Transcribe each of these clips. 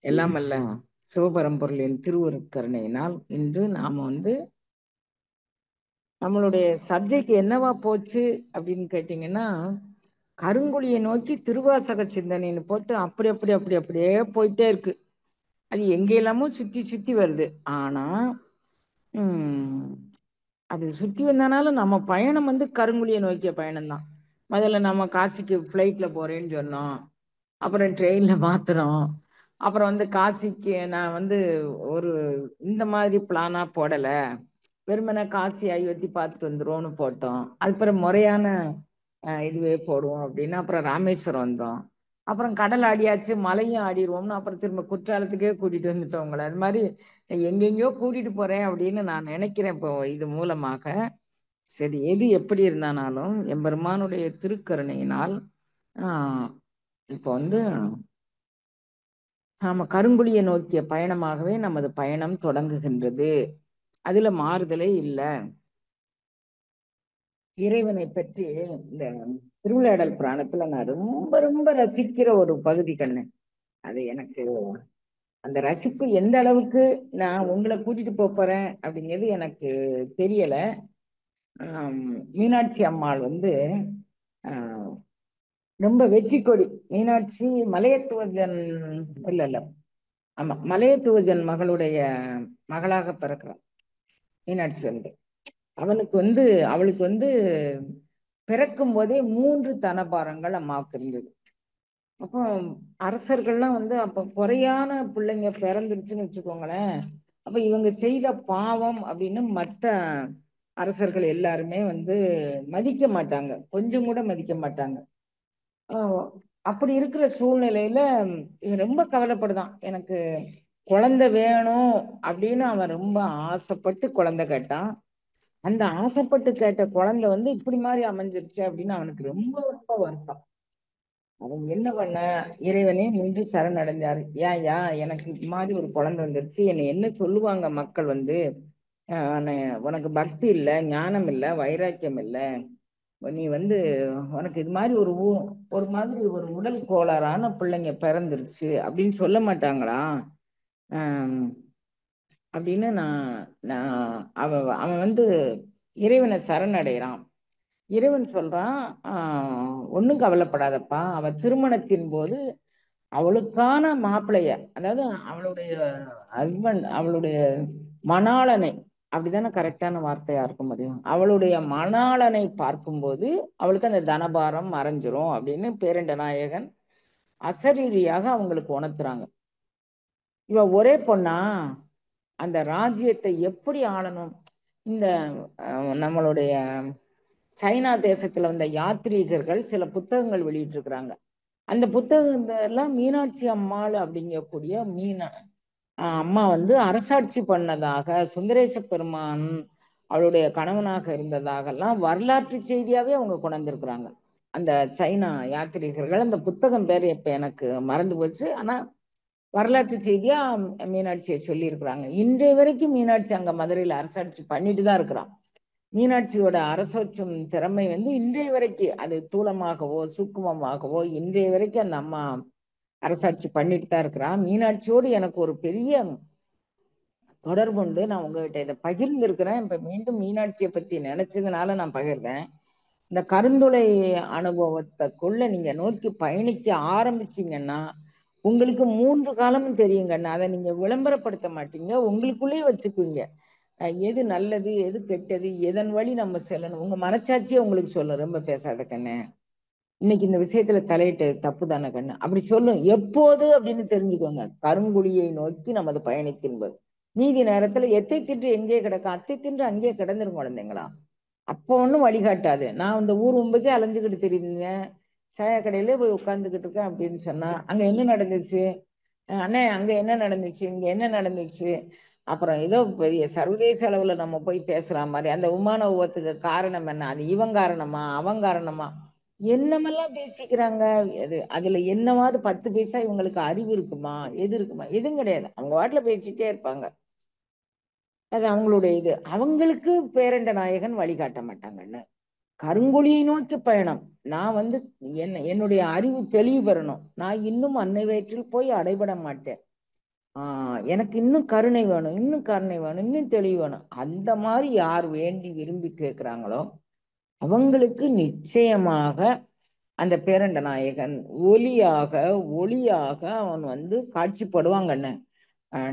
எல்லாம் அல்ல சிவபரம்பொருளின் திருவருட்கருணையினால் இன்று நாம நம்மளுடைய சப்ஜெக்ட் என்னவா போச்சு அப்படின்னு கேட்டீங்கன்னா, கருங்குழியை நோக்கி திருவாசக சிந்தனைன்னு போட்டு அப்படி அப்படி அப்படி அப்படியே போயிட்டே இருக்கு. அது எங்கெல்லாமோ சுத்தி சுத்தி வருது. ஆனா உம் அது சுத்தி வந்தனாலும் நம்ம பயணம் கருங்குழியை நோக்கிய பயணம்தான். முதல்ல நம்ம காசிக்கு ஃப்ளைட்ல போறேன்னு சொன்னோம். அப்புறம் ட்ரெயின்ல மாத்தினோம். அப்புறம் காசிக்கு நான் ஒரு இந்த மாதிரி பிளானா போடல. வெறுமனே காசி அயோத்தி பார்த்துட்டு வந்துருவோம்னு போட்டோம். அதுக்கப்புறம் முறையான இதுவே போடுவோம் அப்படின்னு அப்புறம் ராமேஸ்வரம் வந்தோம். அப்புறம் கடல் ஆடியாச்சு, மலையும் ஆடிடுவோம்னு அப்புறம் திரும்ப குற்றாலத்துக்கே கூட்டிட்டு வந்துட்டோம் உங்களை. அது மாதிரி எங்கெங்கயோ கூட்டிட்டு போறேன் அப்படின்னு நான் நினைக்கிறேன் இப்போ இது மூலமாக. சரி, எது எப்படி இருந்தானாலும் எம்பெருமானுடைய திருக்கருணையினால் இப்போ நாம கருங்குழியை நோக்கிய பயணமாகவே நமது பயணம் தொடங்குகின்றது. அதுல மாறுதலே இல்லை. இறைவனை பற்றி இந்த திருவிளையாடல் புராணத்துல நான் ரொம்ப ரொம்ப ரசிக்கிற ஒரு பகுதி கண்ணு. அது எனக்கு அந்த ரசிப்பு எந்த அளவுக்கு நான் உங்களை கூட்டிட்டு போறேன் அப்படிங்கிறது எனக்கு தெரியல. மீனாட்சி அம்மாள் ஆஹ் ரொம்ப வெற்றி கொடி. மீனாட்சி மலையத்துவஜன், இல்ல இல்ல, ஆமா, மலையத்துவஜன் மகளுடைய மகளாக பிறக்கிறான் மீனாட்சி. அவனுக்கு அவளுக்கு பிறக்கும் போதே 3 தனபாரங்கள் அம்மாவுக்கு இருந்தது. அப்போ அரசர்கள்லாம் அப்ப குறையான பிள்ளைங்க பிறந்துருச்சுன்னு வச்சுக்கோங்களேன். அப்ப இவங்க செய்த பாவம் அப்படின்னு மத்த அரசர்கள் எல்லாருமே மதிக்க மாட்டாங்க, கொஞ்சம் கூட மதிக்க மாட்டாங்க. அப்படி இருக்கிற சூழ்நிலையில இவன் ரொம்ப கவலைப்படுதான். எனக்கு குழந்தை வேணும் அப்படின்னு அவன் ரொம்ப ஆசைப்பட்டு குழந்தை கேட்டான். அந்த ஆசைப்பட்டு கேட்ட குழந்தை இப்படி மாதிரி அமைஞ்சிருச்சு அப்படின்னு அவனுக்கு ரொம்ப ரொம்ப வருத்தம். அவன் என்ன பண்ண, இறைவனே நின்று சரணடைஞ்சாரு. ஏன் எனக்கு இது மாதிரி ஒரு குழந்தை வந்துருச்சு, என்னை என்ன சொல்லுவாங்க மக்கள் உனக்கு பக்தி இல்லை, ஞானம் இல்லை, வைராக்கியம் இல்லை, நீ உனக்கு இது மாதிரி ஒரு மாதிரி ஒரு உடல் கோளாறான பிள்ளைங்க பிறந்துருச்சு அப்படின்னு சொல்ல மாட்டாங்களா ஆஹ் அப்படின்னு நான் நான் அவன் அவன் இறைவனை சரணடைகிறான். இறைவன் சொல்றான், ஒன்றும் கவலைப்படாதப்பா, அவ திருமணத்தின் போது அவளுக்கான மாப்பிள்ளைய, அதாவது அவளுடைய ஹஸ்பண்ட், அவளுடைய மணாளனை, அப்படித்தானே கரெக்டான வார்த்தையா இருக்க முடியும், அவளுடைய மணாளனை பார்க்கும்போது அவளுக்கு அந்த தனபாரம் மறைஞ்சிரும் அப்படின்னு பேரண்ட நாயகன் அசரீரியாக அவங்களுக்கு உணர்த்துறாங்க. இவ ஒரே பொண்ணா, அந்த ராஜ்யத்தை எப்படி ஆளணும். இந்த நம்மளுடைய சைனா தேசத்துல யாத்ரீகர்கள் சில புத்தகங்கள் வெளியிட்டிருக்கிறாங்க. அந்த புத்தகத்தெல்லாம் மீனாட்சி அம்மாள் அப்படிங்கக்கூடிய அம்மா அரசாட்சி பண்ணதாக, சுந்தரேச பெருமான் அவளுடைய கணவனாக இருந்ததாகலாம் வரலாற்று செய்தியாவே அவங்க கொண்டிருக்கிறாங்க. அந்த சைனா யாத்திரிகர்கள், அந்த புத்தகம் பேர் இப்ப எனக்கு மறந்து போச்சு, ஆனா வரலாற்று செய்தியா மீனாட்சியை சொல்லி இருக்கிறாங்க. இன்றைய வரைக்கும் மீனாட்சி அங்க மதுரையில அரசாட்சி பண்ணிட்டு தான் இருக்கிறான். மீனாட்சியோட அரசாட்சும் திறமை இன்றைய வரைக்கும், அது தூளமாகவோ சூக்குமமாகவோ இன்றைய வரைக்கும் அந்த அம்மா அரசாட்சி பண்ணிட்டு தான் இருக்கிறான். மீனாட்சியோடு எனக்கு ஒரு பெரிய தொடர்பு உண்டு. நான் உங்ககிட்ட இதை பகிர்ந்திருக்கிறேன். இப்ப மீண்டும் மீனாட்சியை பத்தி நினைச்சதுனால நான் பகிர்ந்தேன். இந்த கருந்துளை அனுபவத்தைக்குள்ள நீங்க நோக்கி பயணிக்க ஆரம்பிச்சீங்கன்னா உங்களுக்கு 3 காலமும் தெரியுங்கன்னு. அதை நீங்க விளம்பரப்படுத்த மாட்டீங்க, உங்களுக்குள்ளேயே வச்சுக்குவீங்க. எது நல்லது, எது கெட்டது, எதன் வழி நம்ம செல்லணும், உங்க மனச்சாட்சியே உங்களுக்கு சொல்லும். ரொம்ப பேசாத கண்ணு, இன்னைக்கு இந்த விஷயத்துல தலையிட்டு தப்பு தானே கண்ணு, அப்படி சொல்லும். எப்போது அப்படின்னு தெரிஞ்சுக்கோங்க, கருங்குழியை நோக்கி நமது பயணித்தின்பது. மீதி நேரத்துல எத்தை தின்று எங்கே கிடக்க, அத்தை தின்று அங்கே கிடந்துரும் குழந்தைங்களா. அப்போ ஒன்றும் வழிகாட்டாது. நான் இந்த ஊர் மும்புக்கே அலைஞ்சுக்கிட்டு தெரியுங்க, சாயா கடையிலே போய் உட்கார்ந்துக்கிட்டு இருக்கேன் அப்படின்னு சொன்னா அங்க என்ன நடந்துச்சு, அண்ணே அங்க என்ன நடந்துச்சு, இங்க என்ன நடந்துச்சு, அப்புறம் ஏதோ பெரிய சர்வதேச அளவுல நம்ம போய் பேசுற மாதிரி, அந்த விமான விபத்துக்கு காரணம் என்ன, அது இவன் காரணமா அவன் காரணமா, என்னமெல்லாம் பேசிக்கிறாங்க. அதுல என்னவாது 10 பைசா இவங்களுக்கு அறிவு இருக்குமா, எது இருக்குமா, எதுவும் கிடையாது. அவங்க வாட்டில பேசிட்டே இருப்பாங்க. அது அவங்களுடைய இது. அவங்களுக்கு பேரண்ட நாயகன் வழிகாட்ட மாட்டாங்கன்னு. கருங்குழியை நோக்கி பயணம். நான் என்னுடைய அறிவு தெளிவு பெறணும். நான் இன்னும் அன்னை வயிற்றில் போய் அடைபட மாட்டேன். எனக்கு இன்னும் கருணை வேணும், இன்னும் கருணை வேணும், இன்னும் தெளிவு வேணும். அந்த மாதிரி யார் வேண்டி விரும்பி கேட்குறாங்களோ அவங்களுக்கு நிச்சயமாக அந்த பேரண்ட நாயகன் ஒளியாக ஒளியாக அவன் வந்து காட்சிப்படுவாங்கன்னு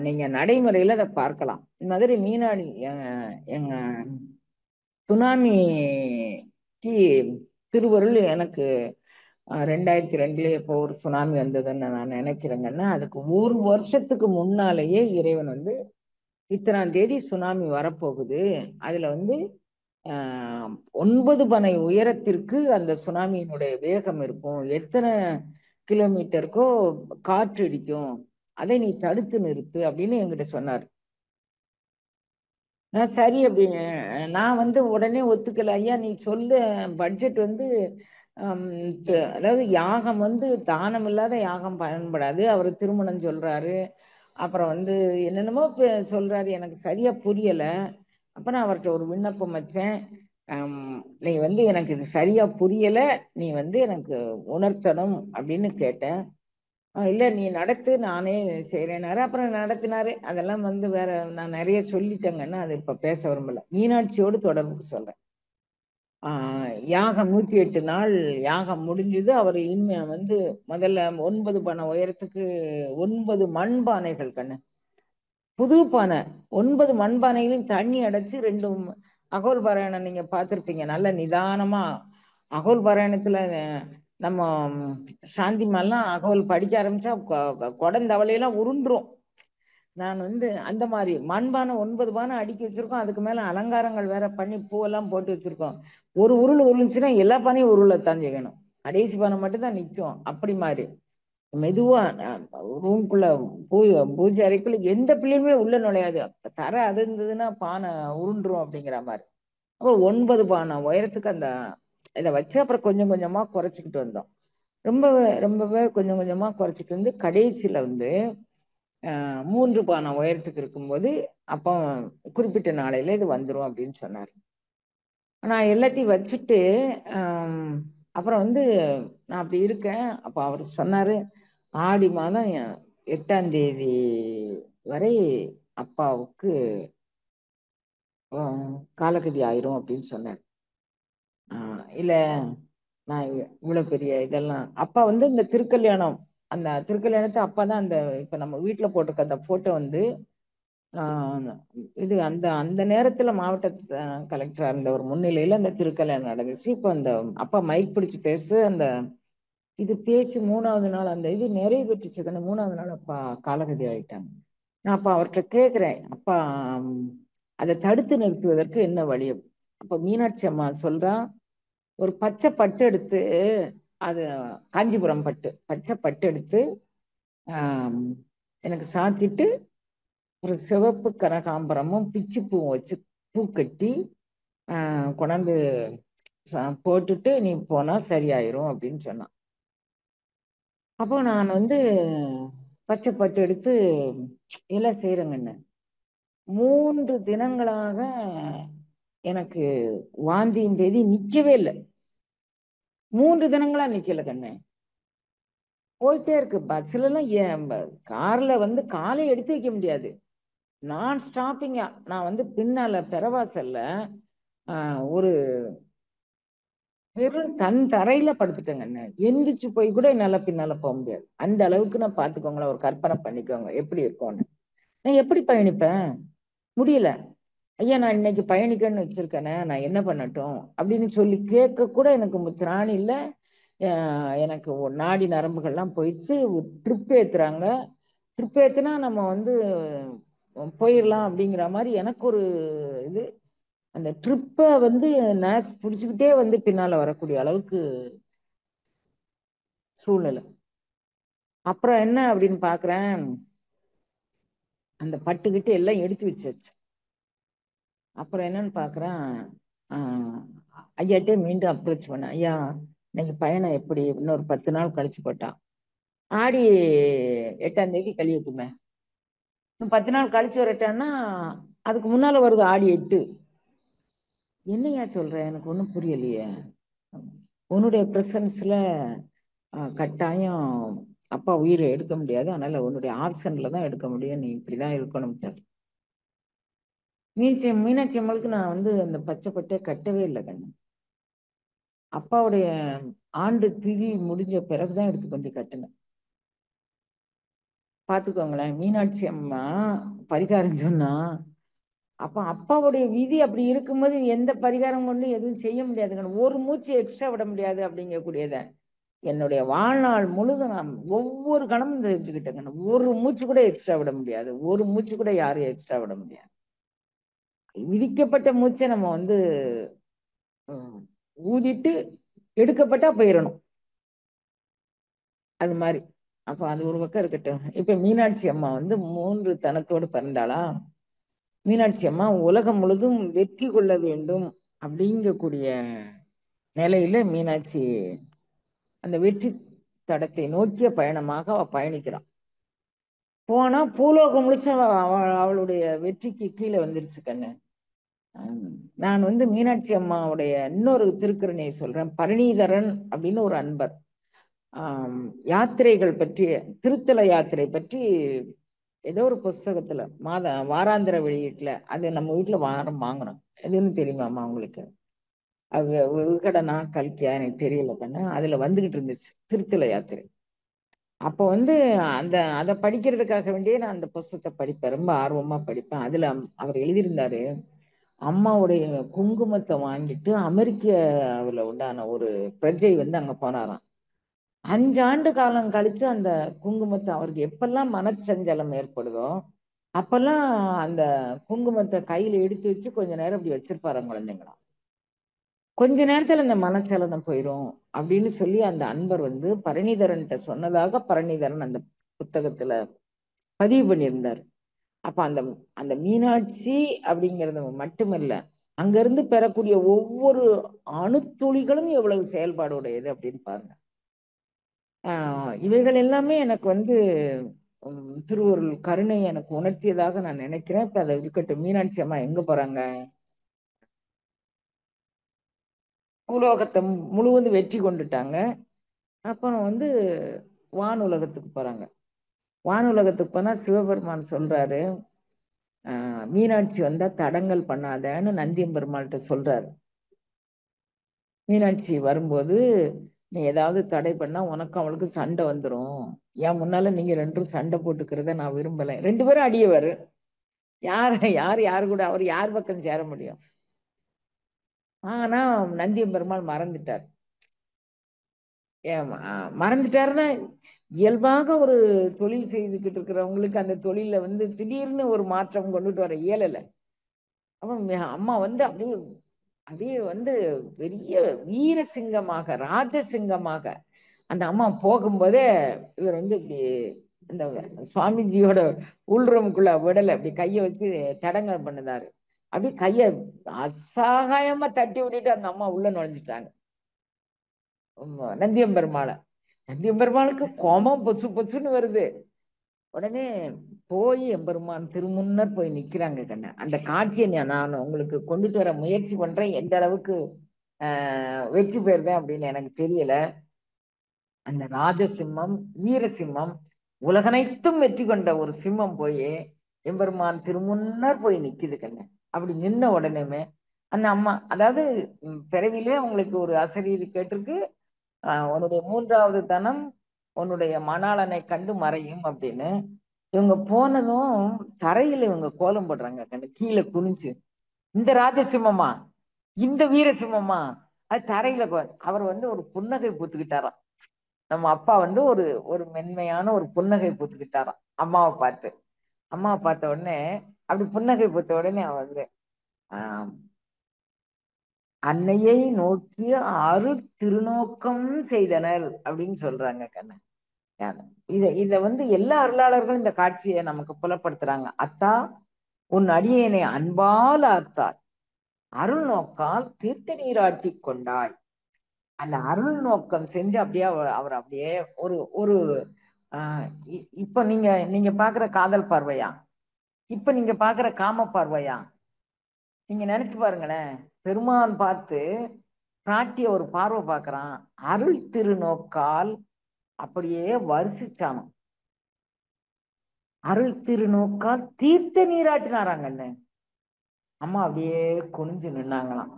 நீங்க நடைமுறையில அதை பார்க்கலாம். இந்த மாதிரி மீனாடி எங்க சுனாமிக்கு திருவருள் எனக்கு 2002 இப்போ ஒரு சுனாமி வந்ததுன்னு நான் நினைக்கிறேங்கன்னா, அதுக்கு ஒரு வருஷத்துக்கு முன்னாலேயே இறைவன் வந்து இத்தனாம் தேதி சுனாமி வரப்போகுது, அதுல வந்து 9 பனை உயரத்திற்கு அந்த சுனாமியினுடைய வேகம் இருக்கும், எத்தனை கிலோமீட்டருக்கோ காற்று அடிக்கும், அதை நீ தடுத்து நிறுத்து அப்படின்னு என்கிட்ட சொன்னார். நான் சரி அப்படின்னு நான் வந்து உடனே ஒத்துக்கல. ஐயா நீ சொல்லு, பட்ஜெட் வந்து ஹம், அதாவது யாகம் வந்து தானம் இல்லாத யாகம் பயன்படாது. அவர் திருமணம் சொல்றாரு, அப்புறம் வந்து என்னென்னமோ சொல்றாரு, எனக்கு சரியா புரியல. அப்ப நான் அவர்கிட்ட ஒரு விண்ணப்பம் வச்சேன். நீ வந்து எனக்கு இது சரியா புரியல, நீ வந்து எனக்கு உணர்த்தணும் அப்படின்னு கேட்டேன். இல்ல நீ நடத்து, நானே செய்யறேனாரு. அப்புறம் நடத்தினாரு. அதெல்லாம் வந்து வேற நான் நிறைய சொல்லிட்டேங்கன்னா அது இப்ப பேச விரும்பல. மீனாட்சியோடு தொடர்புக்கு சொல்றேன். யாகம் 108 நாள் யாகம் முடிஞ்சது. அவர் இனிமே வந்து முதல்ல 9 பனை உயரத்துக்கு 9 மண்பானைகள் கண்ணு, புது பானை, 9 மண்பானைகளையும் தண்ணி அடைச்சு 2 அகோல் பாராயணம் நீங்க பார்த்துருப்பீங்க. நல்ல நிதானமா அகோல் பாராயணத்துல நம்ம சாந்தி மாலாம் அகோல் படிக்க ஆரம்பிச்சா குடந்தவளையெல்லாம் உருண்டுரும். நான் வந்து அந்த மாதிரி மண்பானை 9 பானை அடுக்கி வச்சிருக்கோம். அதுக்கு மேல அலங்காரங்கள் வேற பண்ணி பூவெல்லாம் போட்டு வச்சிருக்கோம். ஒரு உருள் உருளுச்சுன்னா எல்லா பானையும் உருளைத்தான் செய்யணும், கடைசி பானை மட்டும் தான் நிற்கும். அப்படி மாதிரி மெதுவா ரூம்குள்ள பூஜை அறைக்குள்ள எந்த பிள்ளையுமே உள்ள நுழையாது. தர அது இருந்ததுன்னா பானை உருண்டுரும் அப்படிங்கிற மாதிரி. அப்போ 9 பானை உயரத்துக்கு அந்த இதை வச்சு அப்புறம் கொஞ்சம் கொஞ்சமா குறைச்சிக்கிட்டு வந்தோம். ரொம்பவே ரொம்பவே கொஞ்சம் கொஞ்சமா குறைச்சிட்டு வந்து கடைசியில வந்து 3 பானை உயரத்துக்கு இருக்கும்போது அப்போ குறிப்பிட்ட நாளையில இது வந்துடும் அப்படின்னு சொன்னார். நான் எல்லாத்தையும் வச்சுட்டு அப்புறம் வந்து நான் அப்படி இருக்கேன். அப்போ அவர் சொன்னாரு, ஆடி மாதம் 8ஆம் தேதி வரை அப்பாவுக்கு காலகதி ஆயிரும் அப்படின்னு சொன்னார். இல்ல நான் இவ்வளவு பெரிய இதெல்லாம் அப்பா வந்து இந்த திருக்கல்யாணம், அந்த திருக்கல்யாணத்தை அப்பா தான் அந்த இப்ப நம்ம வீட்டுல போட்டிருக்க அந்த போட்டோ வந்து ஆஹ் இது அந்த அந்த நேரத்துல மாவட்ட கலெக்டரா இருந்த ஒரு முன்னிலையில அந்த திருக்கல்யாணம் நடந்துச்சு. இப்போ அந்த அப்பா மைக் பிடிச்சு பேசு, அந்த இது பேசி 3வது நாள் அந்த இது நிறைவு பெற்றுச்சு. 3வது நாள் அப்பா காலகதி ஆயிட்டாங்க. நான் அப்ப அவர்கிட்ட கேக்குறேன், அப்பா அதை தடுத்து நிறுத்துவதற்கு என்ன வழி? அப்ப மீனாட்சி அம்மா சொல்றா, ஒரு பச்சை பட்டு எடுத்து, அது காஞ்சிபுரம் பட்டு, பச்சை பட்டு எடுத்து ஆஹ் எனக்கு சாத்திட்டு ஒரு சிவப்பு கனகாம்பரமும் பிச்சு பூவும் வச்சு பூ கட்டி கொண்டாந்து போட்டுட்டு நீ போனா சரியாயிரும் அப்படின்னு சொன்னான். அப்போ நான் வந்து பச்சை பட்டு எடுத்து எல்லாம் செய்யறேங்கன்னு 3 தினங்களாக எனக்கு வாந்தியின் பேதி நிக்கவே இல்லை. 3 தினங்களா நிக்கல கண்ணு, போயிட்டே இருக்கு. பஸ்ல எல்லாம் கார்ல வந்து காலை எடுத்து வைக்க முடியாது, நான் ஸ்டாப்பிங்கா. நான் வந்து பின்னால பெறவாசல்ல ஒரு வெறும் தன் தரையில படுத்துட்டேங்கண்ணே, எந்திரிச்சு போய் கூட என்னால பின்னால போக முடியாது. அந்த அளவுக்கு நான் பாத்துக்கோங்களேன், ஒரு கற்பனை பண்ணிக்கோங்க எப்படி இருக்கும்னு. நான் எப்படி பயணிப்பேன்? முடியல. ஐயா நான் இன்னைக்கு பயணிக்கன்னு வச்சிருக்கேனே, நான் என்ன பண்ணட்டும் அப்படின்னு சொல்லி கேட்க கூட எனக்கு திராணி இல்லை. எனக்கு நாடி நரம்புகள்லாம் போயிடுச்சு. ட்ரிப் ஏத்துறாங்க, ட்ரிப் ஏத்துனா நம்ம வந்து போயிடலாம் அப்படிங்கிற மாதிரி எனக்கு ஒரு இது. அந்த ட்ரிப்பை வந்து நேஸ் பிடிச்சுக்கிட்டே வந்து பின்னால வரக்கூடிய அளவுக்கு சூழ்நிலை. அப்புறம் என்ன அப்படின்னு பாக்குறேன், அந்த பட்டுக்கிட்டு எல்லாம் எடுத்து வச்சாச்சு. அப்புறம் என்னன்னு பாக்குறேன், ஆஹ் ஐயாட்டே மீண்டும் அப்ரோச் பண்ண, ஐயா இன்னைக்கு பயணம் எப்படி? இன்னொரு 10 நாள் கழிச்சு போட்டான். ஆடி 8ஆம் தேதி கழியட்டுமே, இன்னும் 10 நாள் கழிச்சு வரட்டான்னா அதுக்கு முன்னால வருது ஆடி 8. என்னையா சொல்ற, எனக்கு ஒன்றும் புரியலையே. உன்னுடைய பிரசன்ஸ்ல கட்டாயம் அப்பா உயிரை எடுக்க முடியாது, அதனால உன்னுடைய ஆப்ஷன்ல தான் எடுக்க முடியும், நீ இப்படிதான் இருக்கணும். மீனாட்சி அம்மளுக்கு நான் வந்து அந்த பச்சை பட்டே கட்டவே இல்லை கண்ணு. அப்பாவுடைய ஆண்டு திதி முடிஞ்ச பிறகுதான் எடுத்துக்கொண்டு கட்டினேன். பாத்துக்கோங்களேன், மீனாட்சி அம்மா பரிகாரம் சொன்னா அப்ப அப்பாவுடைய விதி அப்படி இருக்கும்போது எந்த பரிகாரம் கொண்டு எதுவும் செய்ய முடியாதுங்க. ஒரு மூச்சு எக்ஸ்ட்ரா விட முடியாது அப்படிங்கக்கூடியத என்னுடைய வாழ்நாள் முழுதும் நான் ஒவ்வொரு கணமும் தெரிஞ்சுக்கிட்டேங்க. ஒரு மூச்சு கூட எக்ஸ்ட்ரா விட முடியாது, ஒரு மூச்சு கூட யாரும் எக்ஸ்ட்ரா விட முடியாது. விதிக்கப்பட்ட மூச்சை நம்ம வந்து ஊதிட்டு எடுக்கப்பட்டா போயிடணும், அது மாதிரி. அப்ப அது ஒரு பக்கம் இருக்கட்டும். இப்ப மீனாட்சி அம்மா வந்து 3 தனத்தோடு பிறந்தாளா. மீனாட்சி அம்மா உலகம் முழுதும் வெற்றி கொள்ள வேண்டும் அப்படிங்கக்கூடிய நிலையில மீனாட்சி அந்த வெற்றி தடத்தை நோக்கிய பயணமாக அவ பயணிக்கிறான். போனா பூலோகம் முழுச அவளுடைய வெற்றிக்கு கீழே வந்துருச்சு கண்ணு. நான் வந்து மீனாட்சி அம்மாவுடைய இன்னொரு திருக்குறளை சொல்றேன். பரணிதரன் அப்படின்னு ஒரு அன்பர் யாத்திரைகள் பற்றி, திருத்தல யாத்திரை பற்றி ஏதோ ஒரு புஸ்தகத்துல வாராந்திர வெளியீட்டுல, அது நம்ம வீட்டுல வாங்கணும். எதுன்னு தெரியுமாமா உங்களுக்கு? அது விகடனா கல்கியா எனக்கு தெரியல கண்ணு. அதுல வந்துகிட்டு இருந்துச்சு திருத்தல யாத்திரை. அப்போ வந்து அதை படிக்கிறதுக்காக வேண்டியே நான் அந்த புஸ்தகத்தை படிப்பேன், ரொம்ப ஆர்வமா படிப்பேன். அதுல அவர் எழுதியிருந்தாரு, அம்மாவுடைய குங்குமத்தை வாங்கிட்டு அமெரிக்காவில் உண்டான ஒரு பிரஜை வந்து அங்க போனாராம். 5 ஆண்டு காலம் கழிச்சு அந்த குங்குமத்தை, அவருக்கு எப்பெல்லாம் மனச்சஞ்சலம் ஏற்படுதோ அப்பெல்லாம் அந்த குங்குமத்தை கையில எடுத்து வச்சு கொஞ்ச நேரம் இப்படி வச்சிருப்பாரு குழந்தைங்களாம். கொஞ்ச நேரத்துல இந்த மனச்சலனம் போயிடும் அப்படின்னு சொல்லி அந்த அன்பர் வந்து பரணிதரன்ட்ட சொன்னதாக பரணிதரன் அந்த புத்தகத்துல பதிவு பண்ணியிருந்தார். அப்ப அந்த அந்த மீனாட்சி அப்படிங்கிறது மட்டுமில்ல, அங்கிருந்து பெறக்கூடிய ஒவ்வொரு அணுத்துளிகளும் எவ்வளவு செயல்பாடு உடையது அப்படின்னு பாருங்க. இவைகள் எல்லாமே எனக்கு வந்து திருவருள் கருணை எனக்கு உணர்த்தியதாக நான் நினைக்கிறேன். இப்ப அதை இருக்கட்டும், மீனாட்சி அம்மா எங்க போறாங்க? பூலோகத்தை முழுவதும் வெற்றி கொண்டுட்டாங்க. அப்புறம் வந்து வானுலகத்துக்கு போறாங்க. வானுலகத்துக்கு போனா சிவபெருமான் சொல்றாரு, மீனாட்சி வந்தா தடங்கல் பண்ணாதன்னு நந்தியம் பெருமாள்கிட்ட சொல்றாரு. மீனாட்சி வரும்போது நீ ஏதாவது தடை பண்ணா உனக்கும் அவளுக்கு சண்டை வந்துடும், ஏன் முன்னால நீங்க ரெண்டும் சண்டை போட்டுக்கிறத நான் விரும்பல. 2 பேரும் அடியவர், யார் யாரு கூட அவர் யார் பக்கம் சேர முடியும்? ஆனா நந்தியம் பெருமாள் மறந்துட்டார். ஏன் மறந்துட்டாருன்னா, இயல்பாக ஒரு தொழில் செய்துக்கிட்டு இருக்கிறவங்களுக்கு அந்த தொழில வந்து திடீர்னு ஒரு மாற்றம் கொண்டுட்டு வர இயலலை. அவன் அம்மா வந்து அப்படியே அப்படியே வந்து பெரிய வீரசிங்கமாக ராஜசிங்கமாக அந்த அம்மா போகும்போதே இவர் வந்து இப்படி இந்த சுவாமிஜியோட உள்ரூமுக்குள்ள விடலை, அப்படி கையை வச்சு தடங்க பண்ணுதாரு. அப்படி கைய அசாகாயமா தட்டி விட்டுட்டு அந்த அம்மா உள்ள நுழைஞ்சிட்டாங்க நந்தியம் பெருமாளை. நந்தியம் பெருமாளுக்கு கோபம் பொசு பொசுன்னு வருது. உடனே போய் எம்பெருமான் திருமுன்னர் போய் நிக்கிறாங்க கண்ண. அந்த காட்சியை நான் உங்களுக்கு கொண்டுட்டு வர முயற்சி பண்றேன். எந்த அளவுக்கு வெற்றி பெறுதேன் அப்படின்னு எனக்கு தெரியல. அந்த ராஜசிம்மம், வீரசிம்மம், உலகனைத்தும் வெற்றி கொண்ட ஒரு சிம்மம் போய் எம்பெருமான் திருமுன்னர் போய் நிக்குது கண்ணு. அப்படி நின்ன உடனேமே அந்த அம்மா, அதாவது பிறவிலே உங்களுக்கு ஒரு அசரீரி கேட்டிருக்கு, உன்னுடைய 3வது தனம் உன்னுடைய மணாளனை கண்டு மறையும் அப்படின்னு. இவங்க போனதும் தரையில இவங்க கோலம் போடுறாங்க கண்ணு, கீழே குனிஞ்சு. இந்த ராஜசிம்மமா, இந்த வீரசிம்மமா, அது தரையில அவர் வந்து ஒரு புன்னகை பூத்துக்கிட்டாராம். நம்ம அப்பா வந்து ஒரு ஒரு மென்மையான ஒரு புன்னகை பூத்துக்கிட்டாராம் அம்மாவை பார்த்து. அம்மாவை பார்த்த உடனே அப்படி புன்னகை பூத்த உடனே அவ வந்து ஆஹ் அன்னையை நோக்கி திருநோக்கம் செய்தனர் அப்படின்னு சொல்றாங்க கண்ணு. இத வந்து எல்லா அருளாளர்களும் இந்த காட்சியை நமக்கு புலப்படுத்துறாங்க. அத்தா உன் அடியேனை அன்பால் ஆர்த்தாள், அருள் நோக்கால் தீர்த்த நீராட்டி கொண்டாய். அந்த அருள் நோக்கம் செஞ்சு அப்படியே அவர் அப்படியே ஒரு ஒரு இப்ப நீங்க நீங்க பாக்குற காதல் பார்வையா, இப்ப நீங்க பாக்குற காம பார்வையா, நீங்க நினைச்சு பாருங்களேன். பெருமான் பார்த்து காட்டிய ஒரு பார்வை பார்க்கறான், அருள் திருநோக்கால் அப்படியே வருஷிச்சானாம். அருள் திருநோக்கால் தீர்த்த நீராட்டினாராங்கன்னு. அம்மா அப்படியே குனிஞ்சு நின்னாங்களாம்.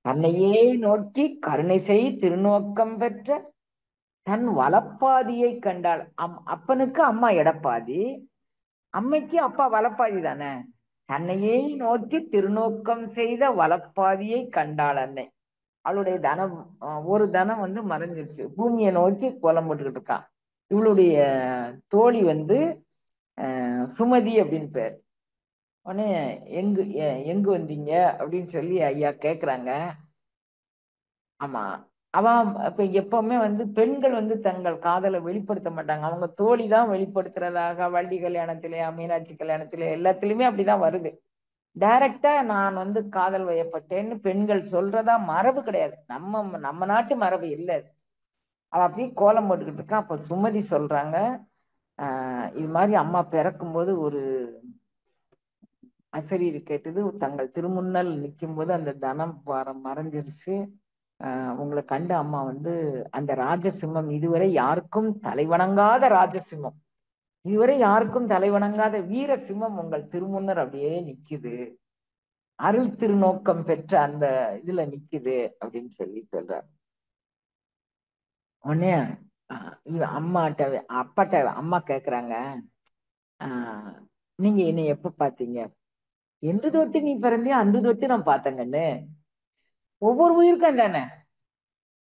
தன்னையே நோக்கி கருணை செய் திருநோக்கம் பெற்ற தன் வலப்பாதியை கண்டாள். அப்பனுக்கு அம்மா எடப்பாதி, அம்மைக்கு அப்பா வலப்பாதி தானே. தன்னையே நோக்கி திருநோக்கம் செய்த வலப்பாதியை கண்டாள் அன்னை. அவளுடைய தனம் ஒரு தனம் வந்து மறைஞ்சிருச்சு, பூமியை நோக்கி கோலம் போட்டுக்கிட்டு இருக்கான். இவளுடைய தோழி வந்து சுமதி அப்படின்னு பேர். உடனே எங்கு வந்தீங்க அப்படின்னு சொல்லி ஐயா கேக்குறாங்க. ஆமா, அவ இப்ப எப்பவுமே வந்து பெண்கள் வந்து தங்கள் காதலை வெளிப்படுத்த மாட்டாங்க. அவங்க தோழி தான் வெளிப்படுத்துறதாக, வள்ளி கல்யாணத்திலே, மீனாட்சி கல்யாணத்திலே, எல்லாத்துலயுமே அப்படிதான் வருது. டைரக்டா நான் வந்து காதல் வயப்பட்டேன்னு பெண்கள் சொல்றதா மரபு கிடையாது. நம்ம நாட்டு மரபு இல்லை அது. அவ அப்படியே கோலம் போட்டுக்கிட்டு இருக்கா. அப்ப சுமதி சொல்றாங்க, இது மாதிரி அம்மா பிறக்கும்போது ஒரு அசரீரி கேட்டது, தங்கள் திருமுன்னல் நிற்கும் போது அந்த தனம் மறைஞ்சிருச்சு. உங்களை கண்டு அம்மா வந்து அந்த ராஜசிம்மம், இதுவரை யாருக்கும் தலைவணங்காத ராஜசிம்மம், இதுவரை யாருக்கும் தலைவணங்காத வீர சிம்மம் உங்கள் திருமுன்னர் அப்படியே நிக்குது, அருள் திருநோக்கம் பெற்ற அந்த இதுல நிக்குது அப்படின்னு சொல்லி சொல்றாரு. உடனே அம்மாட்ட அப்பாட்ட அம்மா கேக்குறாங்க, நீங்க என்னை எப்ப பாத்தீங்க? என்று தொட்டு நீ பிறந்தியா அன்று தொட்டு நான் பார்த்தேங்கன்னு. ஒவ்வொரு உயிருக்கும் தானே.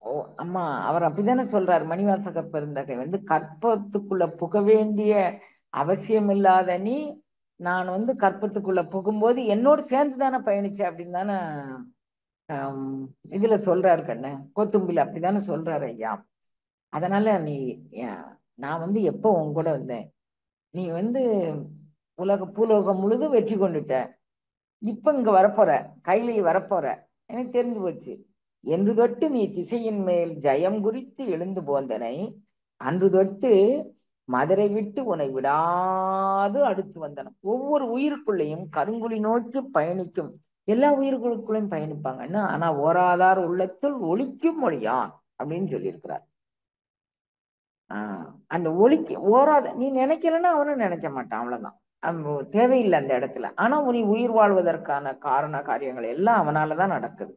ஓ அம்மா, அவர் அப்படித்தானே சொல்றாரு. மணிவாசகர் பெருந்தகை வந்து கற்பத்துக்குள்ள புக வேண்டிய அவசியம் இல்லாத நீ, நான் வந்து கற்பத்துக்குள்ள புகும்போது என்னோடு சேர்ந்து தானே பயணிச்சேன் அப்படின்னு தானே இதுல சொல்றாரு கண்ணு, கோத்தும்பில் அப்படித்தானே சொல்றாரு ஐயா. அதனால நீ நான் வந்து எப்போ உன் கூட வந்தேன், நீ வந்து பூலோகம் முழுதும் வெற்றி கொண்டுட்ட, இப்ப இங்க வரப்போற, கையில வரப்போற, எனக்கு தெரிஞ்சு போச்சு. என்று தொட்டு நீ திசையின் மேல் ஜெயம் குறித்து எழுந்து போந்தனை, அன்று தொட்டு மதுரை விட்டு உன்னை விடாது அடுத்து வந்தன. ஒவ்வொரு உயிருக்குள்ளேயும் கருங்குழி நோக்கி பயணிக்கும், எல்லா உயிர்களுக்குள்ளேயும் பயணிப்பாங்கன்னா, ஆனா ஓராதார் உள்ளத்தில் ஒளிக்கும் மொழியான் அப்படின்னு சொல்லியிருக்கிறார். அந்த ஒளிக்கு ஓராத, நீ நினைக்கலன்னா அவனும் நினைக்க மாட்டான், அவ்வளவுதான். தேவையில்லை அந்த இடத்துல. ஆனா நீ உயிர் வாழ்வதற்கான காரண காரியங்கள் எல்லாம் அவனாலதான் நடக்குது.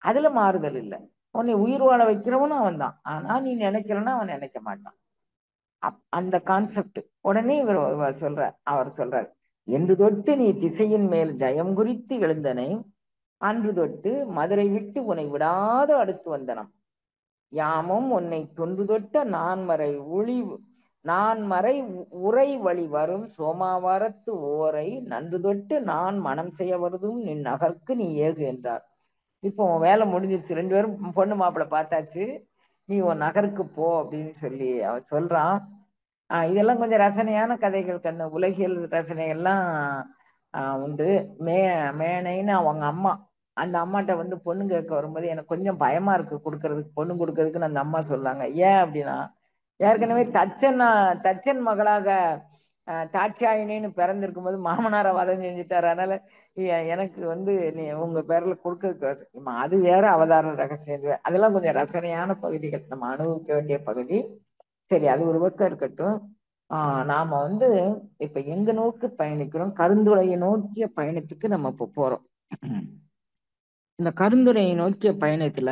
அதுல மாறுதல் இல்லை. உன்னை உயிர் வாழ வைக்கிறவனும் அவன் தான். ஆனா நீ நினைக்கலன்னா அவன் நினைக்க மாட்டான். அந்த கான்செப்ட். உடனே அவர் சொல்றார், என்று தொட்டு நீ திசையின் மேல் ஜெயம் குறித்து எழுந்தனை, அன்று தொட்டு மதுரை விட்டு உன்னை விடாது அடுத்து வந்தனம், யாமும் உன்னை தொன்று தொட்ட நான்மறை உரை வழி வரும் சோமாவாரத்து ஓரை நன்று தொட்டு நான் மனம் செய்ய வருதும் நின் நகர்க்கு நீ ஏகு என்றார். இப்போ உன் வேலை முடிஞ்சிருச்சு, 2 பேரும் பொண்ணு மாப்பிள்ளை பார்த்தாச்சு, நீ உன் நகருக்கு போ அப்படின்னு சொல்லி அவர் சொல்றான். இதெல்லாம் கொஞ்சம் ரசனையான கதைகள் கண்ணு, உலகியல் ரசனை எல்லாம் உண்டு. மேனைன்னு அவங்க அம்மா, அந்த அம்மாட்ட வந்து பொண்ணு கேட்க வரும்போது எனக்கு கொஞ்சம் பயமா இருக்கு கொடுக்கறதுக்கு, பொண்ணு கொடுக்கறதுக்குன்னு அந்த அம்மா சொல்லாங்க. ஏன் அப்படின்னா, ஏற்கனவே தச்சன் மகளாக தாட்சாயினின்னு பிறந்திருக்கும் போது மாமனாரை வதம் செஞ்சுட்டாரு. அதனால எனக்கு வந்து நீ உங்க பேர்ல கொடுக்கறதுக்கு, அது வேற அவதார ரகசியம், அதெல்லாம் கொஞ்சம் ரசனையான பகுதிகள், நம்ம அனுபவிக்க வேண்டிய பகுதி. சரி, அது ஒரு பக்கம் இருக்கட்டும். நாம வந்து இப்ப எங்க நோக்கி பயணிக்கிறோம், கருந்துளையை நோக்கிய பயணத்துக்கு நம்ம இப்ப போறோம். இந்த கருந்துளையை நோக்கிய பயணத்துல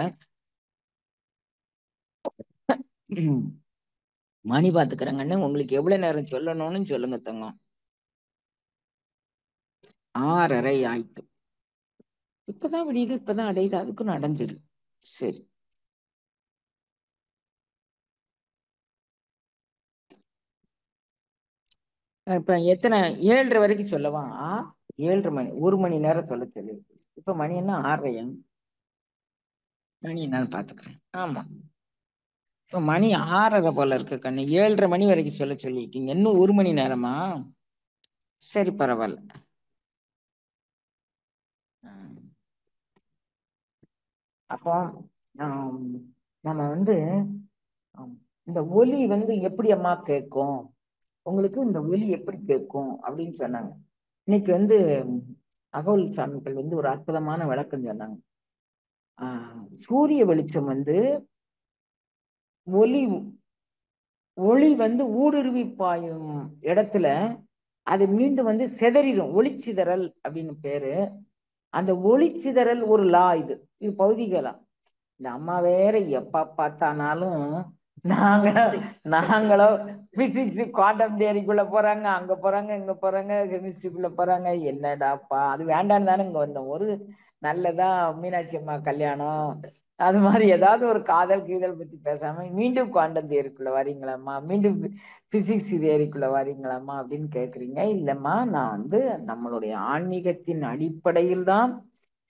மணி பாத்துக்கிறேங்கன்னு, உங்களுக்கு எவ்வளவு நேரம் சொல்லணும்னு சொல்லுங்க தங்கம். 6:30 ஆயிட்டு. இப்பதான் விடியுது, இப்பதான் அடையுது, அதுக்கும் அடைஞ்சிடு. சரி, இப்ப எத்தனை? 7:30 வரைக்கும் சொல்லவா? 7:30 மணி, 1 மணி நேரம் சொல்ல சொல்லி. இப்ப மணி என்ன? 6:30. மணி என்னன்னு பாத்துக்கிறேன். ஆமா, இப்ப மணி 6:30 போல இருக்கு கண்ணு. 7:30 மணி வரைக்கும் சொல்ல சொல்லியிருக்கீங்க, இன்னும் 1 மணி நேரமா? சரி, பரவாயில்ல. அப்போ நம்ம வந்து இந்த ஒலி வந்து எப்படி அம்மா கேட்கும், உங்களுக்கு இந்த ஒலி எப்படி கேட்கும் அப்படின்னு சொன்னாங்க. இன்னைக்கு வந்து அகோல் சாமிகள் வந்து ஒரு அற்புதமான விளக்கம் சொன்னாங்க. சூரிய வெளிச்சம் வந்து ஒலி ஒளி வந்து ஊடுருவி பாயும் இடத்துல அது மீண்டும் வந்து சிதறிடும். ஒளிச்சிதறல் அப்படின்னு பேரு. அந்த ஒளிச்சிதறல் ஒரு லா. இது பௌதிக லா. இந்த அம்மா வேற எப்ப பார்த்தானாலும் நாங்க நாங்களோ பிசிக்ஸ் குவாண்டம் தியரிக்குள்ள போறாங்க, அங்க போறாங்க, இங்க போறாங்க, கெமிஸ்ட்ரிக்குள்ள போறாங்க. என்னடாப்பா அது வேண்டான்னு தானே இங்க வந்தோம். ஒரு நல்லதா மீனாட்சி அம்மா கல்யாணம் அது மாதிரி ஏதாவது ஒரு காதல் கீதல் பத்தி பேசாம மீண்டும் குவாண்டம் தியரிக்குள்ள வரீங்களாம்மா, மீண்டும் பிசிக்ஸ் தியரிக்குள்ள வரீங்களாம்மா அப்படின்னு கேக்குறீங்க. இல்லம்மா, நான் வந்து நம்மளுடைய ஆன்மீகத்தின் அடிப்படையில் தான்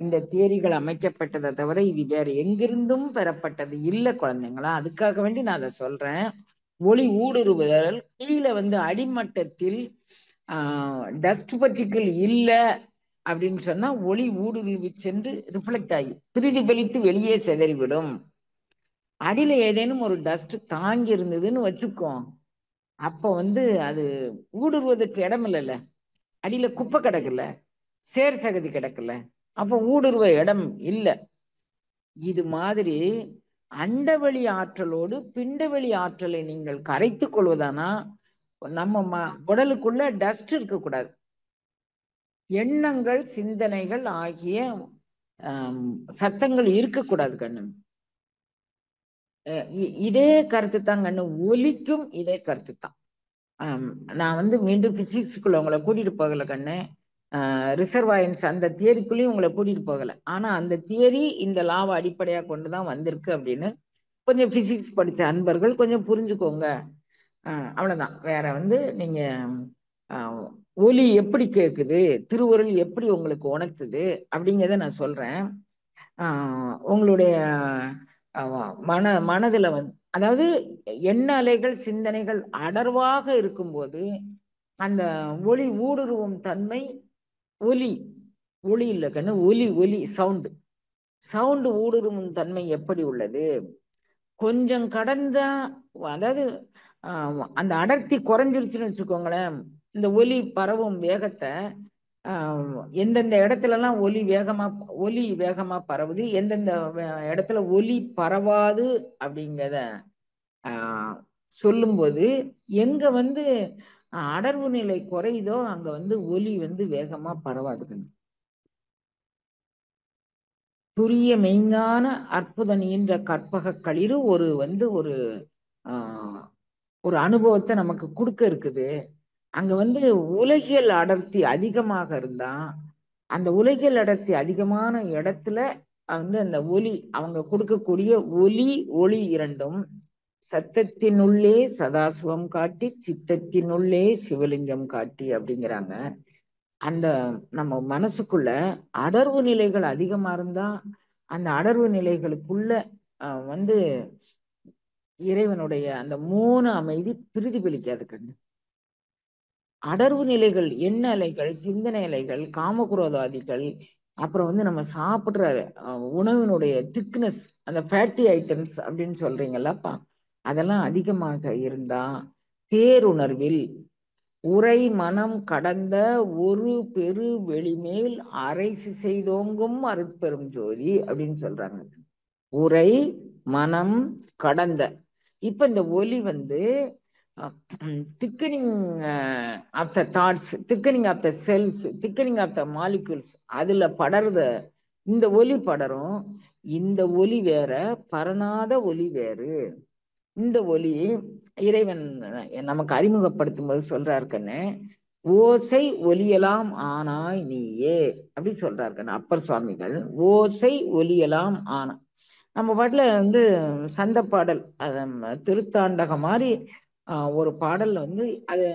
இந்த தியரிகள் அமைக்கப்பட்டதை தவிர இது வேற எங்கிருந்தும் பெறப்பட்டது இல்லை குழந்தைங்களா. அதுக்காக வேண்டி நான் அதை சொல்றேன். ஒளி ஊடுருவுதல் கீழே வந்து அடிமட்டத்தில் டஸ்ட் பர்டிகிள் இல்லை அப்படின்னு சொன்னா ஒளி ஊடுருவி சென்று ரிஃப்ளெக்ட் ஆகி பிரதிபலித்து வெளியே சிதறிவிடும். அடியில ஏதேனும் ஒரு டஸ்ட் தாங்கி இருந்ததுன்னு வச்சுக்கோ, அப்போ வந்து அது ஊடுருவதற்கு இடம் இல்லைல்ல. அடியில குப்பை கிடக்குல்ல, சேர் சகதி கிடக்குல்ல, அப்போ ஊடுருவ இடம் இல்லை. இது மாதிரி அண்டவெளி ஆற்றலோடு பிண்டவெளி ஆற்றலை நீங்கள் கரைத்து கொள்வதானா நம்ம உடலுக்குள்ள டஸ்ட் இருக்கக்கூடாது. எண்ணங்கள் சிந்தனைகள் ஆகிய சத்தங்கள் இருக்கக்கூடாது கண்ணு. இதே கருத்து தான் கண்ணு. ஒலிக்கும் இதே கருத்து தான். நான் வந்து மீண்டும் பிசிக்ஸ்குள்ள உங்களை கூட்டிட்டு போகல கண்ணு. ரிசர்வாயன்ஸ் அந்த தியரிக்குள்ளேயும் உங்களை கூட்டிட்டு போகல. ஆனா அந்த தியரி இந்த லாவை அடிப்படையா கொண்டுதான் வந்திருக்கு அப்படின்னு கொஞ்சம் பிசிக்ஸ் படிச்ச அன்பர்கள் கொஞ்சம் புரிஞ்சுக்கோங்க. அவ்வளவுதான். வேற வந்து நீங்க ஒலி எப்படி கேக்குது, திருவருள் எப்படி உங்களுக்கு உணர்த்துது அப்படிங்கிறத நான் சொல்றேன். உங்களுடைய மனதுல வந்து அதாவது எண்ண அலைகள் சிந்தனைகள் அடர்வாக இருக்கும்போது அந்த ஒளி ஊடுருவும் தன்மை ஒலி ஒளி இல்லை கண்ணு, ஒலி ஒலி சவுண்டு சவுண்டு ஊடுருவும் தன்மை எப்படி உள்ளது. கொஞ்சம் கடந்த அதாவது அந்த அடர்த்தி குறைஞ்சிருச்சுன்னு வச்சுக்கோங்களேன், இந்த ஒலி பரவும் வேகத்தை எந்தெந்த இடத்துலலாம் ஒலி வேகமா பரவுது, எந்தெந்த இடத்துல ஒலி பரவாது அப்படிங்கிறத சொல்லும்போது எங்க வந்து அடர்வு நிலை குறையுதோ அங்க வந்து ஒலி வந்து வேகமா பரவாதுங்க. துரிய மெய்ஞான அற்புத நீன்ற கற்பக களிறு ஒரு வந்து ஒரு அனுபவத்தை நமக்கு கொடுக்க இருக்குது. அங்க வந்து உலகியல் அடர்த்தி அதிகமாக இருந்தா அந்த உலகியல் அடர்த்தி அதிகமான இடத்துல வந்து அந்த ஒலி அவங்க கொடுக்கக்கூடிய ஒளி இரண்டும் சத்தத்தினுள்ளே சதாசிவம் காட்டி சித்தத்தினுள்ளே சிவலிங்கம் காட்டி அப்படிங்கிறாங்க. அந்த நம்ம மனசுக்குள்ள அடர்வு நிலைகள் அதிகமா இருந்தா அந்த அடர்வு நிலைகளுக்குள்ள வந்து இறைவனுடைய அந்த மோன அமைதி பிரதிபலிக்காது கண்ணு. அடர்வு நிலைகள் எண்ண அலைகள் சிந்தனை அலைகள் காமகுரோதாதிகள் அப்புறம் வந்து நம்ம சாப்பிடுற உணவினுடைய திக்னஸ் அந்த ஃபேட்டி ஐட்டம்ஸ் அப்படின்னு சொல்றீங்கல்லப்பா, அதெல்லாம் அதிகமாக இருந்தா பேருணர்வில் உரை மனம் கடந்த ஒரு பெரு வெளிமேல் அரைசு செய்தோங்கும் அருட்பெரும் ஜோதி அப்படின்னு சொல்றாங்க. உரை மனம் கடந்த. இப்ப இந்த ஒலி வந்து thickening of the thoughts, thickening of the cells, thickening of the molecules அதுல படர்த இந்த ஒலி படரும். இந்த ஒலி வேற, பரநாத ஒலி வேறு. இந்த ஒலி இறைவன் நமக்கு அறிமுகப்படுத்தும் போது சொல்றாரு கண்ணு, ஓசை ஒலியலாம் ஆனாய் நீயே அப்படி சொல்றாரு கண்ணு அப்பர் சுவாமிகள். ஓசை ஒலியலாம் ஆனா நம்ம பாட்டுல வந்து சந்த பாடல் திருத்தாண்டக மாதிரி ஒரு பாடல் வந்து அது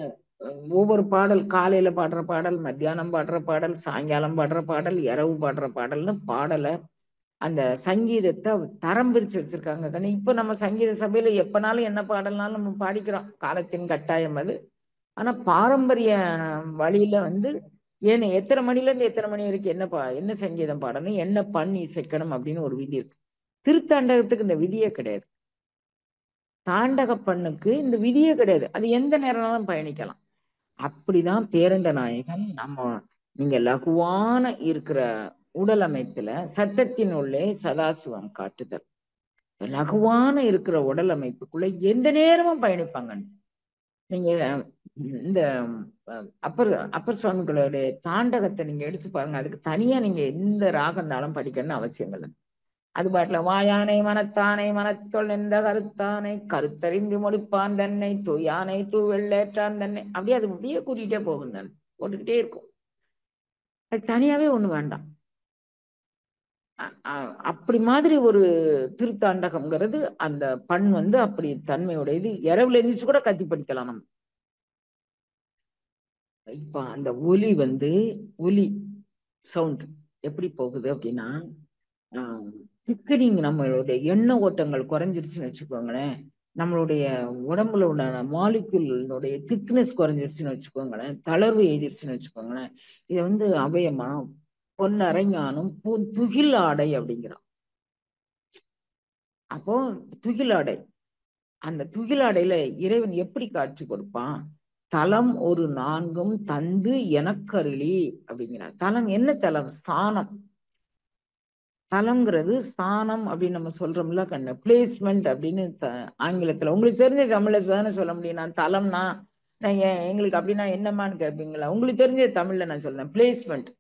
ஒவ்வொரு பாடல் காலையில பாடுற பாடல், மத்தியானம் பாடுற பாடல், சாயங்காலம் பாடுற பாடல், இரவு பாடுற பாடல்னு பாடலை அந்த சங்கீதத்தை தரம் பிரிச்சு வச்சிருக்காங்க கண்ணு. இப்ப நம்ம சங்கீத சபையில எப்பனாலும் என்ன பாடல்னாலும் நம்ம பாடிக்கிறோம், காலத்தின் கட்டாயம் அது. ஆனா பாரம்பரிய வழியில வந்து ஏன்னு எத்தனை மணில இருந்து எத்தனை மணி வரைக்கும் என்ன சங்கீதம் பாடணும், என்ன பண்ணி இசைக்கணும் அப்படின்னு ஒரு விதி இருக்கு. திருத்தாண்டகத்துக்கு இந்த விதியே கிடையாது. தாண்டக பண்ணுக்கு இந்த விதியே கிடையாது. அது எந்த நேரம்னாலும் பயணிக்கலாம். அப்படிதான் பேரண்ட நாயகன் நீங்க லகுவான இருக்கிற உடல் அமைப்புல சத்தத்தின் உள்ளே சதாசிவம் காட்டுதல். லகுவான இருக்கிற உடல் அமைப்புக்குள்ள எந்த நேரமும் பயணிப்பாங்க. நீங்க இந்த அப்பர் சுவாமிகளுடைய தாண்டகத்தை நீங்க எடுத்து பாருங்க. அதுக்கு தனியா நீங்க எந்த ராகந்தாலும் படிக்கணும்னு அவசியம் இல்லை. அது பாட்டுல வாயானை மனத்தானை மனத்தொள் என்ற கருத்தானை கருத்தறிந்து முடிப்பான் தன்னை தூயானை தூ வெள்ளேற்றான் தன்னை அப்படியே அது அப்படியே கூட்டிகிட்டே போகும் தான், போட்டுக்கிட்டே இருக்கும். அது தனியாவே ஒண்ணு வேண்டாம். அப்படி மாதிரி ஒரு திருத்தாண்டகம்ங்கிறது அந்த பண் அப்படி தன்மையுடையது. இரவுல எந்திரிச்சு கூட கத்தி படிக்கலாம் நம்ம. இப்ப அந்த ஒலி ஒலி சவுண்ட் எப்படி போகுது அப்படின்னா, திக்கனிங் நம்மளுடைய எண்ண ஓட்டங்கள் குறைஞ்சிருச்சுன்னு வச்சுக்கோங்களேன். நம்மளுடைய உடம்புல உண்டான மாலிகுலுடைய திக்னஸ் குறைஞ்சிருச்சுன்னு வச்சுக்கோங்களேன். தளர்வு எழுதிருச்சுன்னு வச்சுக்கோங்களேன். இதை அபயமா பொன்னரைஞானும் துகில் ஆடை அப்படிங்கிறான். அப்போ துகில் ஆடை, அந்த துகில் ஆடையில இறைவன் எப்படி காட்சி கொடுப்பான்? தலம் ஒரு நான்கும் தந்து எனக்கருளி அப்படிங்கிறார். தலம் என்ன தலம்? ஸ்தானம். தலம்ங்கிறது ஸ்தானம் அப்படின்னு நம்ம சொல்றோம்ல கண்ணு, பிளேஸ்மெண்ட் அப்படின்னு ஆங்கிலத்துல. உங்களுக்கு தெரிஞ்ச தமிழ்ல தானே சொல்ல முடியும். நான் தலம்னா நான் எங்களுக்கு அப்படின்னா என்னமான்னு கேட்பீங்களா? உங்களுக்கு தெரிஞ்ச தமிழ்ல நான் சொல்றேன் பிளேஸ்மெண்ட்.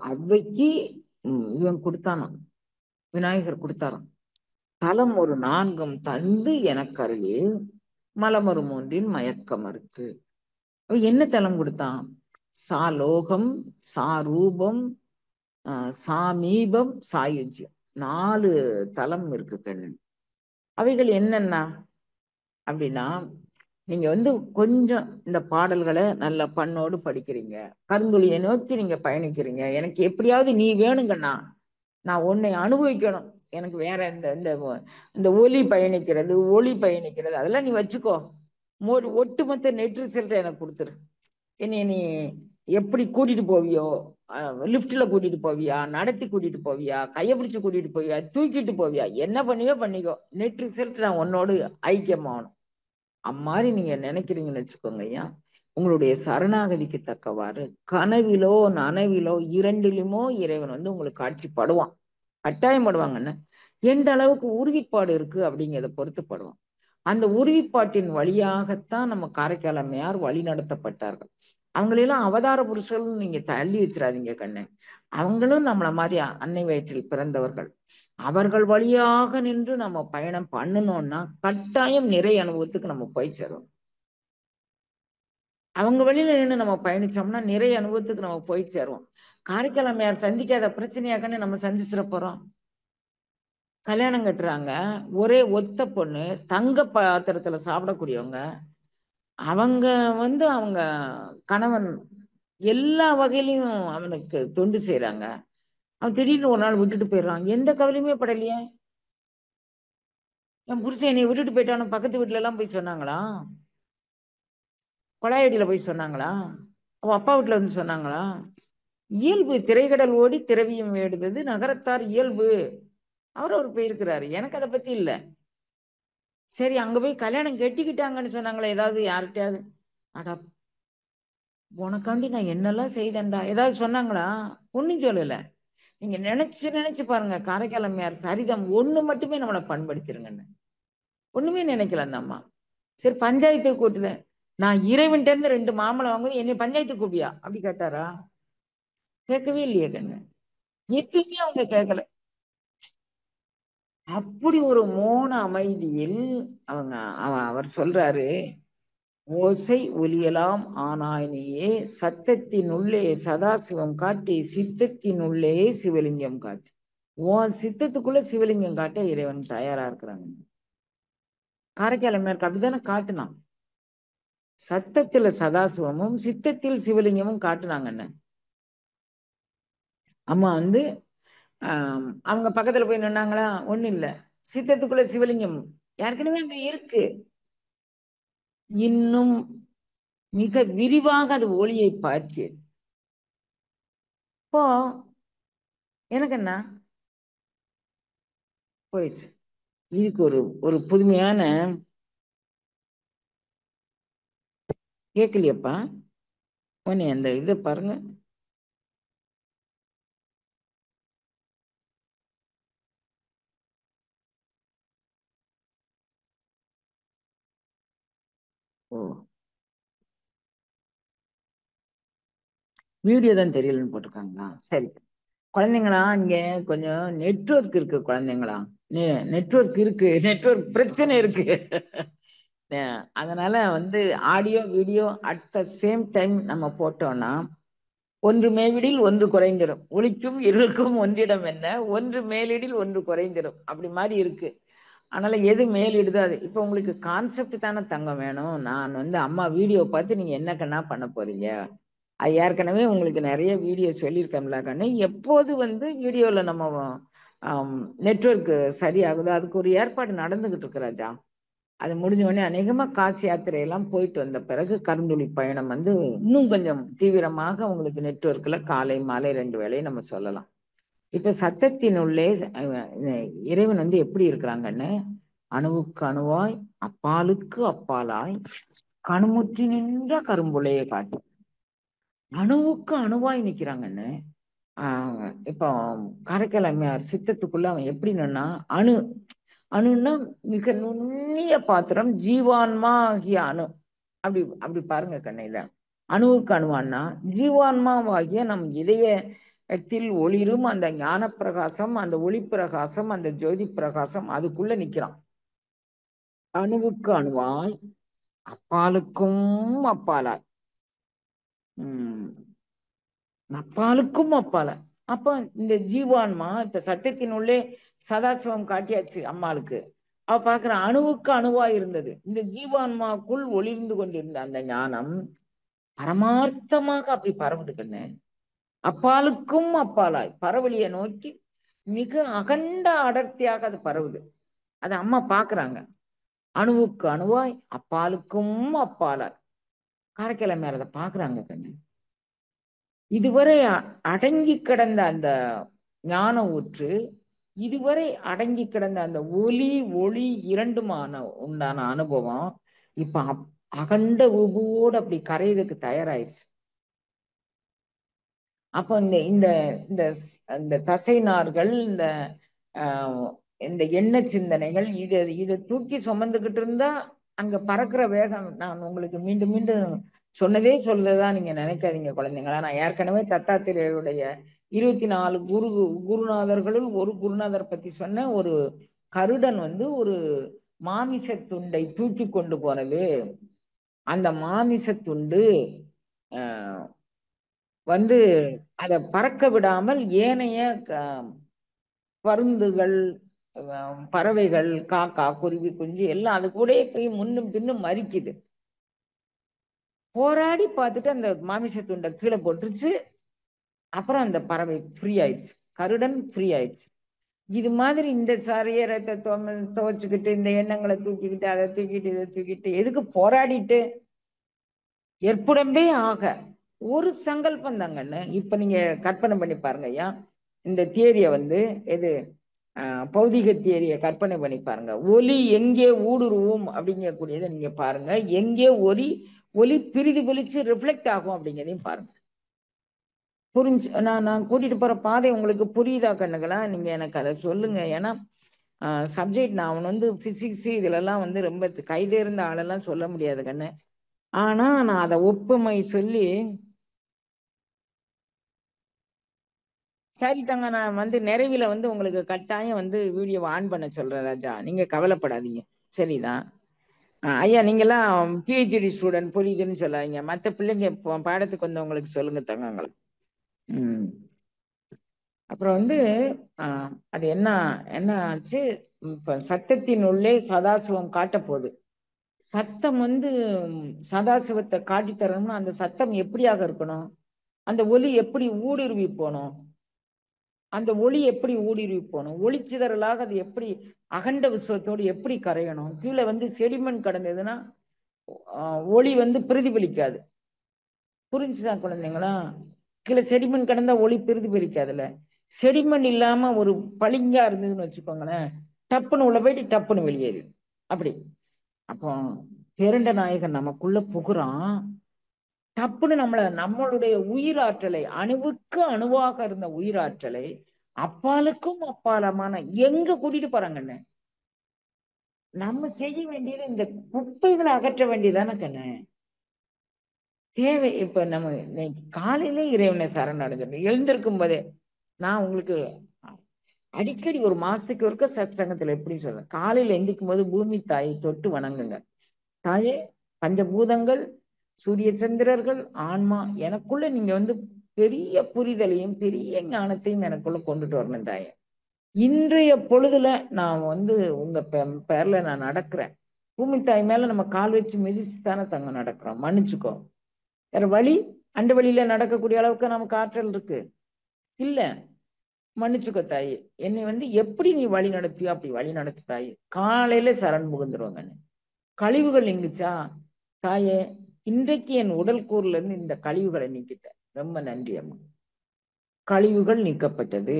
அவ்வைக்கு இவன் கொடுத்தானாம், விநாயகர் கொடுத்தாராம். தலம் ஒரு நான்கும் தந்து எனக்கருளி மலமரு மூன்றின் மயக்க மறுத்து. என்ன தலம் கொடுத்தான்? சாலோகம், சாரூபம், சாமீபம், சாயுஜ்யம். 4 தலம் இருக்கு கண்ணு. அவைகள் என்னன்னா அப்படின்னா, நீங்க கொஞ்சம் இந்த பாடல்களை நல்ல பண்ணோடு படிக்கிறீங்க, கருந்தொழியை நோக்கி நீங்க பயணிக்கிறீங்க. எனக்கு எப்படியாவது நீ வேணுங்கண்ணா, நான் உன்னை அனுபவிக்கணும். எனக்கு வேற இந்த இந்த இந்த ஒளி பயணிக்கிறது அதெல்லாம் நீ வச்சுக்கோ. ஒட்டுமொத்த நெட் ரிசல்ட் எனக்கு கொடுத்துரு. என்னைய நீ எப்படி கூட்டிட்டு போவியோ, லிப்ட்ல கூட்டிட்டு போவியா, நடத்தி கூட்டிட்டு போவியா, கையை பிடிச்சு கூட்டிட்டு போவியா, தூக்கிட்டு போவியா, என்ன பண்ணியோ பண்ணிக்கோ, நெட் ரிசல்ட் நான் உன்னோடு ஐக்கியமாகணும். அம்மாதிரி நீங்க நினைக்கிறீங்கன்னு வச்சுக்கோங்க ஐயா. உங்களுடைய சரணாகதிக்கு தக்கவாறு கனவிலோ நனவிலோ இரண்டிலுமோ இறைவன் உங்களுக்கு காட்சிப்படுவான். கட்டாயம் படுவாங்கன்னு எந்த அளவுக்கு உறுதிப்பாடு இருக்கு அப்படிங்கிறத பொறுத்து படுவான். அந்த உறுதிப்பாட்டின் வழியாகத்தான் நம்ம காரைக்கால் அம்மையார் வழி நடத்தப்பட்டார்கள். அவங்களெல்லாம் அவதார புருஷர்கள் நீங்க தள்ளி வச்சிடாதீங்க கண்ணு. அவங்களும் நம்மள மாதிரி அன்னை வயிற்றில் பிறந்தவர்கள். அவர்கள் வழியாக நின்று நம்ம பயணம் பண்ணணும்னா கட்டாயம் நிறை அனுபவத்துக்கு நம்ம போய் சேரும். அவங்க வழியில நின்று நம்ம பயணிச்சோம்னா நிறைய அனுபவத்துக்கு நம்ம போய் சேருவோம். காரைக்கால் அம்மையார் சந்திக்காத பிரச்சனையாகன்னு நம்ம சந்திச்சிட போறோம். கல்யாணம் கட்டுறாங்க, ஒரே ஒத்த பொண்ணு, தங்க பாத்திரத்துல சாப்பிடக்கூடியவங்க. அவங்க அவங்க கணவன் எல்லா வகையிலையும் அவனுக்கு தொண்டு செய்யறாங்க. அவன் திடீர்னு ஒரு நாள் விட்டுட்டு போயிடுறான். எந்த கவலையுமே படலையே. என் புருஷன் என்னை விட்டுட்டு போயிட்டான்னு பக்கத்து வீட்டுல எல்லாம் போய் சொன்னாங்களா? கொலாயடியில போய் சொன்னாங்களா? அவன் அப்பா வீட்டுல சொன்னாங்களா? இயல்பு திரைக்கடல் ஓடி திரவியம் வேடுது நகரத்தார் இயல்பு. அவர் போயிருக்கிறாரு. எனக்கு அதை பத்தி இல்லை. சரி, அங்க போய் கல்யாணம் கெட்டிக்கிட்டாங்கன்னு சொன்னாங்களே, ஏதாவது யார்கிட்டயாவது அடா உனக்காண்டி நான் என்னெல்லாம் செய்தேன்டா ஏதாவது சொன்னாங்களா? ஒன்னும் சொல்லல. நீங்க நினைச்சு பாருங்க, காரைக்கால் அம்மையார் சரிதம் ஒண்ணு மட்டுமே நம்மளை பண்படுத்திருங்கன்னு. ஒண்ணுமே நினைக்கல அந்த அம்மா. சரி, பஞ்சாயத்துக்கு கூட்டுதேன். நான் இறைவன்ட்ட இருந்து 2 மாம்பழம் வாங்குவது என்னை பஞ்சாயத்துக்கு கூப்பியா அப்படி கேட்டாரா? கேட்கவே இல்லையே கண்ணு. எதுவுமே அவங்க கேட்கல. அப்படி ஒரு மோன அமைதியில் அவர் சொல்றாரு, ஓசை ஒலியலாம் ஆனாயினியே சத்தத்தின் உள்ளே சதாசிவம் காட்டி சித்தத்தின் உள்ளே சிவலிங்கம் காட்டி. சித்தத்துக்குள்ள சிவலிங்கம் காட்ட இறைவன் தயாரா இருக்கிறாங்க. காரைக்கால் அம்மையாருக்கு அப்படித்தானே காட்டுனான். சத்தத்துல சதாசிவமும் சித்தத்தில் சிவலிங்கமும் காட்டுனாங்கன்னு. அம்மா அவங்க பக்கத்துல போய் நின்னாங்களா? ஒண்ணும் இல்ல. சித்தத்துக்குள்ள சிவலிங்கம் ஏற்கனவே அங்க இருக்கு. இன்னும் மிக விரிவாக அது ஒளியை பாய்ச்சி இப்போ எனக்கு என்ன போயிடுச்சு. இதுக்கு ஒரு ஒரு புதுமையான கேட்கலையப்பா. உன்னை அந்த இதை பாருங்க. ஓ, வீடியோ தான் தெரியலன்னு போட்டிருக்காங்களா? சரி. குழந்தைங்களா, இங்க கொஞ்சம் நெட்வொர்க் இருக்கு குழந்தைங்களா. நெட்வொர்க் இருக்கு, நெட்வொர்க் பிரச்சனை இருக்கு. அதனால வந்து audio video at the same time நம்ம போட்டோம்னா ஒன்று மேவிடில் ஒன்று குறைந்திடும், ஒளிக்கும் இருளுக்கும் ஒன்றிடம் என்ன, ஒன்று மேலிடில் ஒன்று குறைந்திடும், அப்படி மாதிரி இருக்கு. அதனால எது மேலிடுதோ அது. இப்போ உங்களுக்கு கான்செப்ட் தானே தங்கம் வேணும். நான் வந்து அம்மா வீடியோ பார்த்து நீங்க என்ன கண்ணா பண்ண போறீங்க? அது ஏற்கனவே உங்களுக்கு நிறைய வீடியோ சொல்லியிருக்கோம்ல கண்ணு. எப்போது வந்து வீடியோவில் நம்ம நெட்வொர்க் சரியாகுதோ அதுக்கு ஒரு ஏற்பாடு நடந்துகிட்டு இருக்கு ராஜா. அது முடிஞ்ச உடனே அநேகமாக காசி யாத்திரையெல்லாம் போயிட்டு வந்த பிறகு கருந்துளி பயணம் வந்து இன்னும் கொஞ்சம் தீவிரமாக உங்களுக்கு நெட்வொர்க்கில் காலை மாலை 2 வேளையும் நம்ம சொல்லலாம். இப்போ சத்தத்தினுள்ளே இறைவன் வந்து எப்படி இருக்கிறாங்கன்னு, அணுவுக்கு அணுவாய் அப்பாலுக்கு அப்பாலாய் கணுமுற்றி நின்ற கரும்புளையை காட்டு. அணுவுக்கு அணுவாய் நிக்கிறாங்கன்னு. இப்போ காரைக்கால் சித்தத்துக்குள்ள அவன் எப்படி நின்னா, அணு அணுன்னா மிக நுண்ணிய பாத்திரம், ஜீவான்மா ஆகிய அணு. அப்படி அப்படி பாருங்க கண்ணையில. அணுவுக்கு அணுவான்னா ஜீவான்மாவாகிய நம் இதயத்தில் ஒளிரும் அந்த ஞான பிரகாசம், அந்த ஒளி பிரகாசம், அந்த ஜோதி பிரகாசம் அதுக்குள்ள நிக்கிறான். அணுவுக்கு அணுவாய் அப்பாலுக்கும் அப்பாலாய். உம் அப்பாலுக்கும் அப்பால. அப்ப இந்த ஜீவான்மா இப்ப சத்தியத்தினுள்ளே சதாசிவம் காட்டியாச்சு அம்மாளுக்கு. அவ பாக்குற அணுவுக்கு அணுவா இருந்தது. இந்த ஜீவான்மாக்குள் ஒளிர்ந்து கொண்டிருந்த அந்த ஞானம் பரமார்த்தமாக அப்படி பரவுது கண்ணு. அப்பாலுக்கும் அப்பாலாய் பரவலியை நோக்கி மிக அகண்ட அடர்த்தியாக அது பரவுது. அது அம்மா பாக்குறாங்க. அணுவுக்கு அணுவாய் அப்பாலுக்கும் அப்பாலாய் காரைக்கிழமை அதை பாக்குறாங்க கண்ணு. இதுவரை அடங்கி கிடந்த அந்த ஞான ஊற்று, இதுவரை அடங்கி கிடந்த அந்த ஒளி ஒளி இரண்டுமான உண்டான அனுபவம் இப்ப அகண்ட உபுவோடு அப்படி கரையதுக்கு தயாராயிடுச்சு. அப்போ இந்த இந்த இந்த இந்த தசை நார்கள், இந்த எண்ணெய் சிந்தனைகள் இதை தூக்கி சுமந்துகிட்டு இருந்தா அங்க பறக்கிற வேகம். நான் உங்களுக்கு மீண்டும் மீண்டும் சொன்னதே சொல்லதான் நீங்க நினைக்காதீங்க குழந்தைங்களா. நான் ஏற்கனவே தத்தாத்திரேயருடைய 24 குருநாதர்களுள் ஒரு குருநாதர் பத்தி சொன்ன. ஒரு கருடன் வந்து ஒரு மாமிச துண்டை தூக்கி கொண்டு போனது. அந்த மாமிச துண்டு வந்து அதை பறக்க விடாமல் ஏனைய பருந்துகள், பறவைகள், காக்கா, குருவி, குஞ்சு எல்லாம் அது கூட போய் முன்னும் பின்னும் மறிக்குது. போராடி பார்த்துட்டு அந்த மாமிச துண்டை கீழே போட்டுருச்சு. அப்புறம் அந்த பறவை ஃப்ரீ ஆயிடுச்சு, கருடன் ஃப்ரீ ஆயிடுச்சு. இது மாதிரி இந்த சரீரத்தை துவைச்சுக்கிட்டு, இந்த எண்ணங்களை தூக்கிக்கிட்டு, அதை தூக்கிட்டு, இதை தூக்கிட்டு எதுக்கு போராடிட்டு ஏற்புடம்பே ஆக ஒரு சங்கல்பம் தாங்கன்னு. இப்ப நீங்க கற்பனை பண்ணி பாருங்க ஐயா. இந்த தியரிய வந்து எது பௌதிக தியரிய கற்பனை பண்ணி பாருங்க. ஒலி எங்கே ஊடுருவும் அப்படிங்கக்கூடியதை நீங்க பாருங்க. எங்கே ஒலி பிரதிபலிச்சு ரிஃப்ளெக்ட் ஆகும் அப்படிங்கிறதையும் பாருங்க. புரிஞ்சு நான் கூட்டிட்டு போற பாதை உங்களுக்கு புரியுதா கண்ணுங்களா? நீங்க எனக்கு அதை சொல்லுங்க. ஏன்னா சப்ஜெக்ட் நான் அவன் வந்து பிசிக்ஸ் இதுலலாம் வந்து ரொம்ப கைதேர்ந்த ஆளெல்லாம் சொல்ல முடியாது கண்ணு. ஆனா நான் அதை ஒப்புமை சொல்லி சரி தாங்க. நான் வந்து நிறைவில வந்து உங்களுக்கு கட்டாயம் வந்து வீடியோவை ஆன் பண்ண சொல்றேன் ராஜா. நீங்க கவலைப்படாதீங்க. சரிதான். ஐயா, நீங்கெல்லாம் பிஹெச்டி ஸ்டூடெண்ட் புரியுதுன்னு சொல்லாதீங்க. மற்ற பிள்ளைங்க பாடத்துக்கு வந்தவங்களுக்கு சொல்லுங்க தங்கங்களை. ம் அப்புறம் வந்து அது என்ன என்ன ஆச்சு? இப்ப சத்தத்தின் உள்ளே சதாசிவம் காட்ட போகுது. சத்தம் வந்து சதாசிவத்தை காட்டி தரணும்னா அந்த சத்தம் எப்படியாக இருக்கணும்? அந்த ஒலி எப்படி ஊடுருவி போகணும்? அந்த ஒளி எப்படி ஊடுருவி போகணும்? ஒளிச்சிதறலாக அது எப்படி அகண்ட விஸ்வத்தோடு எப்படி கரையணும்? கீழே வந்து செடிமண் கடந்ததுன்னா ஒளி வந்து பிரதிபலிக்காது. புரிஞ்சுச்சா குழந்தைங்களா? கீழே செடிமண் கடந்தா ஒளி பிரதிபலிக்காதுல்ல. செடிமண் இல்லாம ஒரு பளிங்கா இருந்ததுன்னு வச்சுக்கோங்களேன், டப்புன்னு உள்ள போயிட்டு டப்புன்னு வெளியேறு. அப்படி. அப்போ பேரண்ட நாயகன் நமக்குள்ள புகுறான். டப்புன்னு நம்மளுடைய உயிராற்றலை, அணுவுக்கு அணுவாக இருந்த உயிராற்றலை அப்பாலுக்கும் அப்பாலமான எங்க கூட்டிட்டு போறாங்கன்னு நம்ம செய்ய வேண்டியது இந்த குப்பைகளை அகற்ற வேண்டியதானே கண்ணு தேவை. இப்ப நம்ம இன்னைக்கு காலையிலே இறைவனை சரணடைஞ்சிடணும் எழுந்திருக்கும் போதே. நான் உங்களுக்கு அடிக்கடி ஒரு மாசத்துக்கு ஒருக்க சத்சங்கத்துல எப்படி சொல்றேன், காலையில எந்திக்கும் போது பூமி தாயை தொட்டு வணங்குங்க. தாயே, பஞ்சபூதங்கள், சூரிய சந்திரர்கள், ஆன்மா, எனக்குள்ள நீங்க வந்து பெரிய புரிதலையும் பெரிய ஞானத்தையும் எனக்குள்ள கொண்டுட்டு வரணும் தாயே. இன்றைய பொழுதுல நான் வந்து உங்க பேர்ல நான் நடக்கிறேன். பூமி தாய் மேல நம்ம கால் வச்சு மிதிச்சு தானே தங்க நடக்கிறோம், மன்னிச்சுக்கோ. வேற வழி, அண்டு வழியில நடக்கக்கூடிய அளவுக்கு நமக்கு ஆற்றல் இருக்கு இல்ல? மன்னிச்சுக்கோ தாயி, என்னை வந்து எப்படி நீ வழி நடத்தியோ அப்படி வழி நடத்து தாயி. காலையில சரண் புகுந்துருவாங்க. கழிவுகள் நீங்குச்சா தாயே, இன்றைக்கு என் உடல் கூறுல இருந்து இந்த கழிவுகளை நீக்கிட்டேன், ரொம்ப நன்றி அம்மா. கழிவுகள் நீக்கப்பட்டது.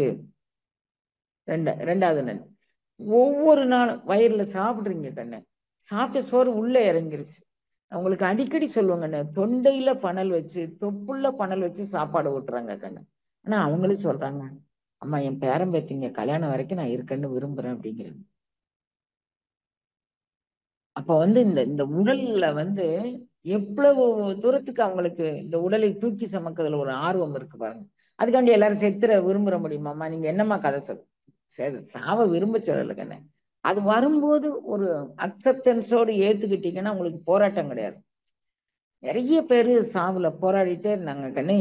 ரெண்டாவது நன்றி. ஒவ்வொரு நாளும் வயிறுல சாப்பிடுறீங்க கண்ணு, சாப்பிட்ட சோறு உள்ள இறங்கிருச்சு. அவங்களுக்கு அடிக்கடி சொல்லுவாங்க, தொண்டையில பணல் வச்சு தொப்புள்ள பணல் வச்சு சாப்பாடு ஊட்டுறாங்க கண்ணு. ஆனா அவங்களும் சொல்றாங்க, அம்மா என் பேரன் பேத்திங்க கல்யாணம் வரைக்கும் நான் இருக்கேன்னு விரும்புறேன் அப்படிங்கிறாங்க. அப்ப வந்து இந்த இந்த உடல்ல வந்து எவ்வளவு தூரத்துக்கு அவங்களுக்கு இந்த உடலை தூக்கி சுமக்கிறதுல ஒரு ஆர்வம் இருக்கு பாருங்க. அதுக்காண்டி எல்லாரும் செத்துற விரும்புற முடியுமாம்மா? நீங்க என்னம்மா கதை சொல்லு. சரி, சாவ விரும்ப சொல்லல கண்ணே. அது வரும்போது ஒரு அக்செப்டன்ஸோடு ஏத்துக்கிட்டீங்கன்னா உங்களுக்கு போராட்டம் கிடையாது. நிறைய பேரு சாவுல போராடிட்டே இருந்தாங்க கண்ணு.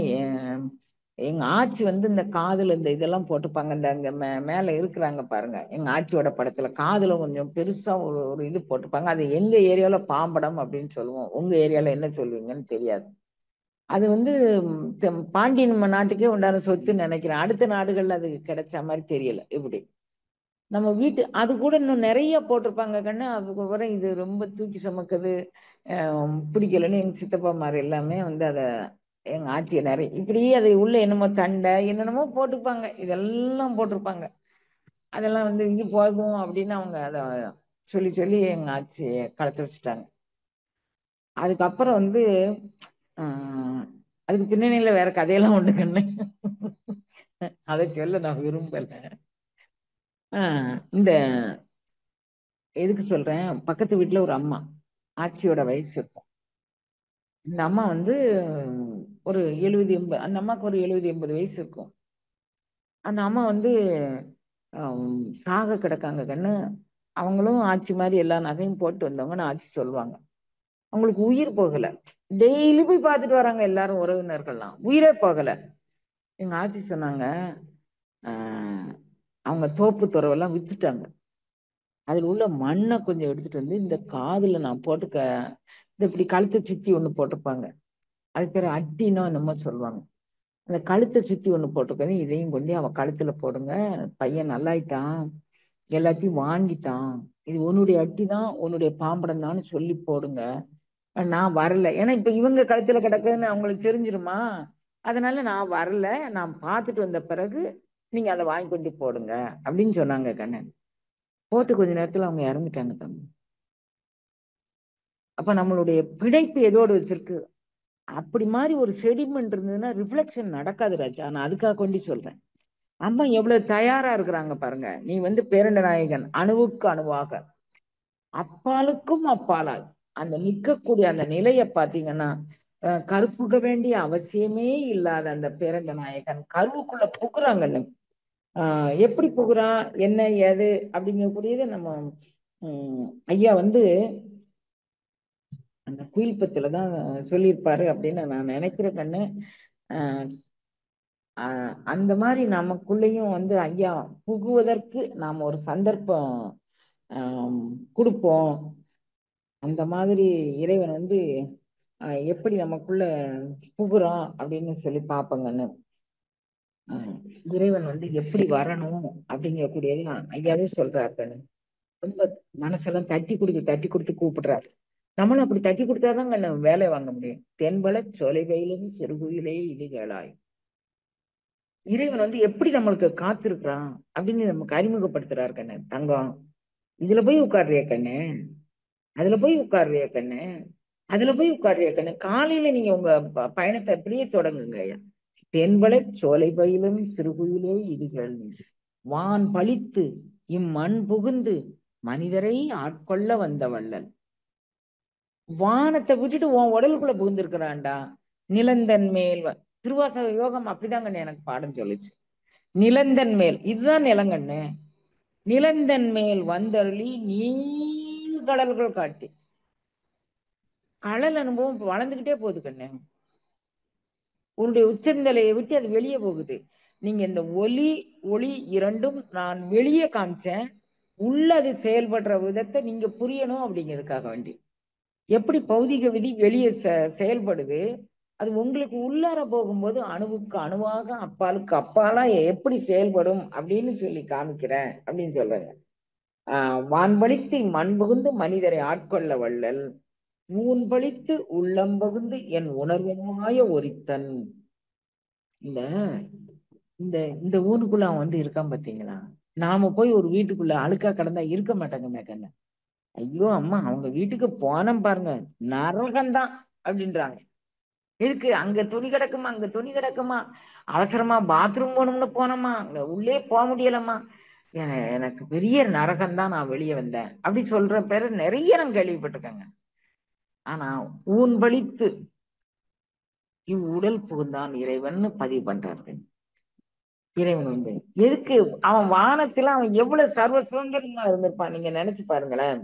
எங்க ஆட்சி வந்து இந்த காதுல இந்த இதெல்லாம் போட்டுப்பாங்க, இந்த அங்க மேல இருக்கிறாங்க பாருங்க, எங்க ஆட்சியோட படத்துல காதுல கொஞ்சம் பெருசா ஒரு ஒரு இது போட்டுப்பாங்க. அது எங்க ஏரியால பாம்படம் அப்படின்னு சொல்லுவோம், உங்க ஏரியால என்ன சொல்லுவீங்கன்னு தெரியாது. அது வந்து பாண்டியன் நாட்டுக்கே உண்டான சொத்து நினைக்கிறேன். அடுத்த நாடுகள்ல அது கிடைச்ச மாதிரி தெரியல. இப்படி நம்ம வீட்டு அது கூட இன்னும் நிறைய போட்டிருப்பாங்க கண்ணு. அதுக்கப்புறம் இது ரொம்ப தூக்கி சுமக்குது, பிடிக்கலன்னு எங்க சித்தப்பா மாதிரி எல்லாமே வந்து அதை எங்க ஆட்சியை நிறைய இப்படி அதை உள்ள என்னமோ தண்டை என்னென்னமோ போட்டுப்பாங்க, இதெல்லாம் போட்டிருப்பாங்க. அதெல்லாம் வந்து இது போதும் அப்படின்னு அவங்க அதை சொல்லி சொல்லி எங்க ஆட்சியை கலத்து வச்சுட்டாங்க. அதுக்கப்புறம் வந்து ஆஹ் அதுக்கு பின்னணியில வேற கதையெல்லாம் உண்டு கண்ணு. அதை சொல்ல நான் விரும்பல. இந்த எதுக்கு சொல்றேன், பக்கத்து வீட்டுல ஒரு அம்மா, ஆட்சியோட வயசு இருக்கும். இந்த அம்மா வந்து ஒரு 70 80, அந்த அம்மாவுக்கு ஒரு 70 80 வயசு இருக்கும். அந்த அம்மா வந்து சாக கிடக்காங்க கண்ணு. அவங்களும் ஆட்சி மாதிரி எல்லா நகையும் போட்டு வந்தவங்கன்னு ஆட்சி சொல்லுவாங்க. அவங்களுக்கு உயிர் போகல. டெய்லி போய் பார்த்துட்டு வராங்க எல்லாரும், உறவினர்கள்லாம், உயிரே போகல. எங்க ஆட்சி சொன்னாங்க, ஆஹ் அவங்க தோப்பு துறவெல்லாம் வித்துட்டாங்க. அதுல உள்ள மண்ணை கொஞ்சம் எடுத்துட்டு வந்து இந்த காதுல நான் போட்டுக்க, இந்த இப்படி கழுத்தை சுத்தி ஒண்ணு போட்டிருப்பாங்க, அது பேர் அட்டினோ என்னமோ சொல்லுவாங்க. அந்த கழுத்தை சுத்தி ஒண்ணு போட்டிருக்கேன், இதையும் கொண்டு அவ கழுத்துல போடுங்க, பையன் நல்லாயிட்டான், எல்லாத்தையும் வாங்கிட்டான், இது உன்னுடைய அட்டி தான், உன்னுடைய பாம்படம் தான் சொல்லி போடுங்க. நான் வரல, ஏன்னா இப்ப இவங்க கழுத்துல கிடக்குதுன்னு அவங்களுக்கு தெரிஞ்சிருமா, அதனால நான் வரல, நான் பார்த்துட்டு வந்த பிறகு நீங்க அதை வாங்கி கொண்டு போடுங்க அப்படின்னு சொன்னாங்க கண்ணன். போட்டு கொஞ்ச நேரத்துல அவங்க இறந்துட்டாங்க தம்பி. அப்ப நம்மளுடைய பிழைப்பு எதோடு வச்சிருக்கு, அப்படி மாதிரி ஒரு செடிமெண்ட் இருந்ததுன்னா ரிஃப்ளெக்ஷன் நடக்காது ராஜா. நான் அதுக்காக கொண்டு சொல்றேன். அம்மா எவ்வளவு தயாரா இருக்கிறாங்க பாருங்க. நீ வந்து பேரண்ட நாயகன், அணுவுக்கு அணுவாக அப்பாலுக்கும் அப்பாலாய் அந்த நிற்கக்கூடிய அந்த நிலையை பார்த்தீங்கன்னா, கருப்புக வேண்டிய அவசியமே இல்லாத அந்த பேரண்ட நாயகன் கருவுக்குள்ள புகுறாங்கன்னு. எப்படி புகுறான், என்ன ஏது அப்படிங்கக்கூடியது நம்ம ஐயா வந்து அந்த குயில்பத்துலதான் சொல்லியிருப்பாரு அப்படின்னு நான் நினைக்கிறேன் கண்ணு. ஆஹ் அந்த மாதிரி நமக்குள்ளேயும் வந்து ஐயா புகுவதற்கு நாம் ஒரு சந்தர்ப்பம் ஆஹ் கொடுப்போம். அந்த மாதிரி இறைவன் வந்து எப்படி நமக்குள்ள புகுறான் அப்படின்னு சொல்லி பார்ப்பங்கன்னு. ஆஹ் இறைவன் வந்து எப்படி வரணும் அப்படிங்கக்கூடியது ஐயாவே சொல்றாரு. ரொம்ப மனசெல்லாம் தட்டி கொடுத்து கூப்பிடுறாரு. நம்மளும் அப்படி தட்டி கொடுத்தாதான் நம்ம வேலை வாங்க முடியும். தென்பல சோலைகளிலும் சிறுகுயிலே இடிகளாய் இறைவன் வந்து எப்படி நம்மளுக்கு காத்திருக்கிறான் அப்படின்னு நமக்கு அறிமுகப்படுத்துறாரு கண்ணு. தங்கம், இதுல போய் உட்கார்றிய கண்ணு, அதுல போய் உட்கார்றிய கண்ணு, அதுல போய் உட்கார்றிய கண்ணு. காலையில நீங்க உங்க பயணத்தை அப்படியே தொடங்குங்க ஐயா. தென்பல சோலை பயிலும் சிறுகுயிலே இடிகள் வான் பழித்து இம்மண் புகுந்து மனிதரை ஆட்கொள்ள வந்த வள்ளல். வானத்தை விட்டுட்டு உன் உடலுக்குள்ள புகுந்திருக்கிறான்டா. நிலந்தன் மேல் திருவாசக யோகம் அப்படிதாங்கண்ணே எனக்கு பாடம் சொல்லுச்சு. நிலந்தன் மேல், இதுதான் நிலங்கண்ணு. நிலந்தன் மேல் வந்தருளி நீழ்கடல்கள் காட்டி. கடல் அனுபவம் வளர்ந்துகிட்டே போகுது கண்ணு. உன்னுடைய உச்சந்தலையை விட்டு அது வெளியே போகுது. நீங்க இந்த ஒலி ஒளி இரண்டும் நான் வெளியே காமிச்சேன். உள்ள அது செயல்படுற விதத்தை நீங்க புரியணும் அப்படிங்கிறதுக்காக வேண்டி. எப்படி பௌதிக விதி வெளியே செயல்படுது, அது உங்களுக்கு உள்ளார போகும்போது அணுவுக்கு அணுவாக அப்பாலுக்கு அப்பாலா எப்படி செயல்படும் அப்படின்னு சொல்லி காமிக்கிறேன் அப்படின்னு சொல்றாங்க. வான்பளித்து மண் புகுந்து மனிதரை ஆட்கொள்ள வள்ளல், ஊன்பளித்து உள்ளம் பகுந்து என் உணர்வுமாய ஒரித்தன். இந்த இந்த இந்த ஊனுக்குள்ள அவன் வந்து இருக்கான் பாத்தீங்களா? நாம போய் ஒரு வீட்டுக்குள்ள அழுக்கா கிடந்தா இருக்க மாட்டாங்க மேக்கல்ல. ஐயோ அம்மா அவங்க வீட்டுக்கு போனோம் பாருங்க, நரகம்தான் அப்படின்றாங்க. எதுக்கு? அங்க துணி கிடக்குமா, அங்க துணி கிடக்குமா, அவசரமா பாத்ரூம் போகணும்னு போனோமா, அங்க உள்ளே போக முடியலம்மா, எனக்கு பெரிய நரகம்தான், நான் வெளியே வந்தேன் அப்படி சொல்ற பேரு நிறைய நான் கேள்விப்பட்டிருக்கேங்க. ஆனா ஊன் பழித்து இவ்வுடல் புகுந்தான் இறைவன் பதிவு பண்றார்கள். இறைவன் வந்து எதுக்கு? அவன் வானத்துல அவன் எவ்வளவு சர்வ சுதந்திரமா இருந்திருப்பான் நீங்க நினைச்சு பாருங்களேன்.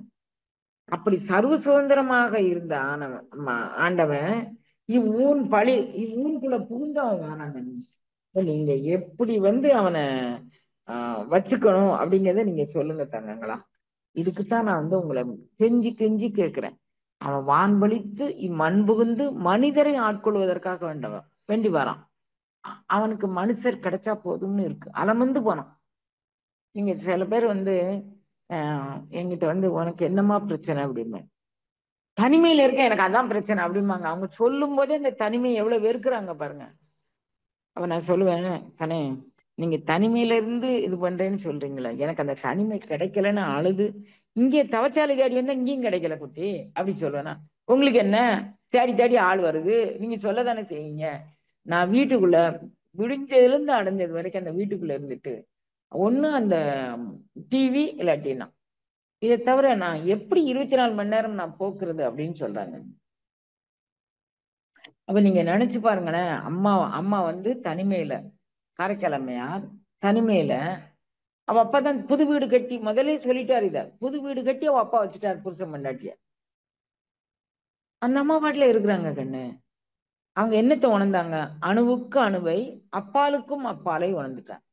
அப்படி சர்வ சுதந்திரமாக இருந்த ஆண்டவன் இவ்வூன் பழி இவ்வூனுக்குள்ள புகுந்தவன் வேணாங்க. நீங்க எப்படி வந்து அவனை வச்சுக்கணும் அப்படிங்கிறத நீங்க சொல்லுங்க தங்கங்களா. இதுக்குத்தான் நான் வந்து உங்களை கெஞ்சி கெஞ்சி கேட்கிறேன். அவன் வான்பளித்து இம்மண் புகுந்து மனிதரை ஆட்கொள்வதற்காக வேண்டி வரான். அவனுக்கு மனுஷர் கிடைச்சா போதும்னு இருக்கு, அலமந்து போனான். நீங்க சில பேர் வந்து என்கிட்ட வந்து உனக்கு என்னமா பிரச்சனை அப்படின்னு, தனிமையில இருக்க எனக்கு அதான் பிரச்சனை அப்படிம்பாங்க. அவங்க சொல்லும் போதே இந்த தனிமையை எவ்வளவு வெறுக்கிறாங்க பாருங்க. அப்ப நான் சொல்லுவேன், கண்ணே நீங்க தனிமையில இருந்து இது பண்றேன்னு சொல்றீங்களா, எனக்கு அந்த தனிமை கிடைக்கலன்னு அழுது இங்கே தவச்சாலை தேடி வந்தா இங்கேயும் கிடைக்கல குட்டி அப்படி சொல்லுவேனா? உங்களுக்கு என்ன, தேடி தேடி ஆள் வருது, நீங்க சொல்லதானே செய்வீங்க. நான் வீட்டுக்குள்ள விடிஞ்சதுல இருந்து அடைஞ்சது வரைக்கும் அந்த வீட்டுக்குள்ள இருந்துட்டு ஒண்ணு அந்த டிவி இல்லாட்டினா இதை தவிர நான் எப்படி 24 மணி நேரம் நான் போக்குறது அப்படின்னு சொல்றாங்க. அப்ப நீங்க நினைச்சு பாருங்களேன். அம்மா அம்மா வந்து தனிமையில, காரைக்கிழமையார் தனிமையில, அவ அப்பதான் புது வீடு கட்டி முதலே சொல்லிட்டாரு, இத புது வீடு கட்டி அவ அப்பா வச்சுட்டாரு புருஷன் பொண்டாட்டிய. அந்த அம்மா பாட்டுல இருக்கிறாங்க கண்ணு. அவங்க என்னத்தை உணர்ந்தாங்க? அணுவுக்கு அணுவை அப்பாலுக்கும் அப்பாலை உணர்ந்துட்டாங்க.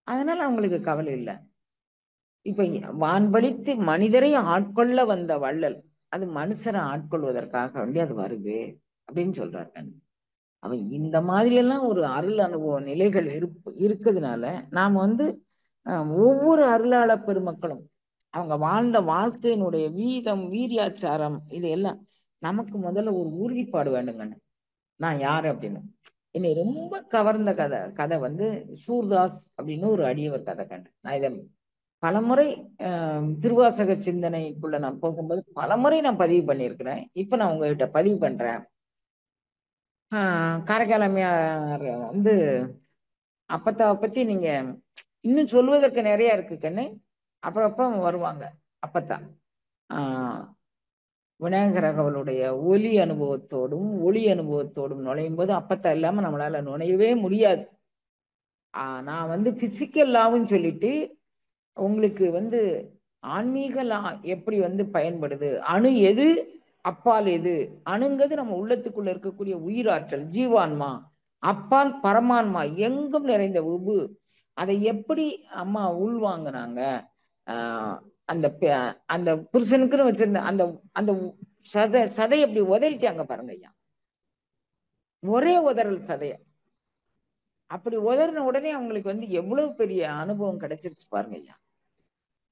அதனால அவங்களுக்கு கவலை இல்லை. இப்ப வான்பளித்து மனிதரை ஆட்கொள்ள வந்த வள்ளல், அது மனுஷரை ஆட்கொள்வதற்காக வேண்டி அது வருது அப்படின்னு சொல்றாரு. அவன் இந்த மாதிரி எல்லாம் ஒரு அருள் அனுபவ நிலைகள் இருக்குதுனால நாம வந்து ஒவ்வொரு அருளாள பெருமக்களும் அவங்க வாழ்ந்த வாழ்க்கையினுடைய வீதம் வீரியாச்சாரம் இது எல்லாம் நமக்கு முதல்ல ஒரு உறுதிப்பாடு வேண்டுங்கன்னு. நான் யாரு அப்படின்னு. என்னை ரொம்ப கவர்ந்த கதை வந்து சூர்தாஸ் அப்படின்னு ஒரு அடியவர் கதை கண்டு நான் இதை பலமுறை திருவாசக சிந்தனைக்குள்ள நான் போகும்போது பலமுறை நான் பதிவு பண்ணியிருக்கிறேன். இப்ப நான் உங்ககிட்ட பதிவு பண்றேன். காரைக்காலமையார் வந்து அப்பத்தாவை பத்தி நீங்க இன்னும் சொல்வதற்கு நிறைய இருக்கு கண்ணு. அப்ப வருவாங்க அப்பத்தா. விநாயகர் அவளுடைய ஒலி அனுபவத்தோடும் ஒளி அனுபவத்தோடும் நுழையும் போது அப்பத்தா இல்லாம நம்மளால நுழையவே முடியாது. நான் வந்து பிசிக்கல் லாவும் சொல்லிட்டு உங்களுக்கு வந்து ஆன்மீக லா எப்படி வந்து பயன்படுது, அணு எது அப்பால் எது, அணுங்கிறது நம்ம உள்ளத்துக்குள்ள இருக்கக்கூடிய உயிராற்றல் ஜீவான்மா, அப்பால் பரமான்மா எங்கும் நிறைந்த உபு, அதை எப்படி அம்மா உள்வாங்கினாங்க. அந்த அந்த புருஷனுக்குன்னு வச்சிருந்த அந்த அந்த சதை எப்படி உதறிட்டாங்க பாருங்க ஐயா. ஒரே உதறல் சதைய அப்படி உதறின உடனே அவங்களுக்கு வந்து எவ்வளவு பெரிய அனுபவம் கிடைச்சிருச்சு பாருங்க ஐயா.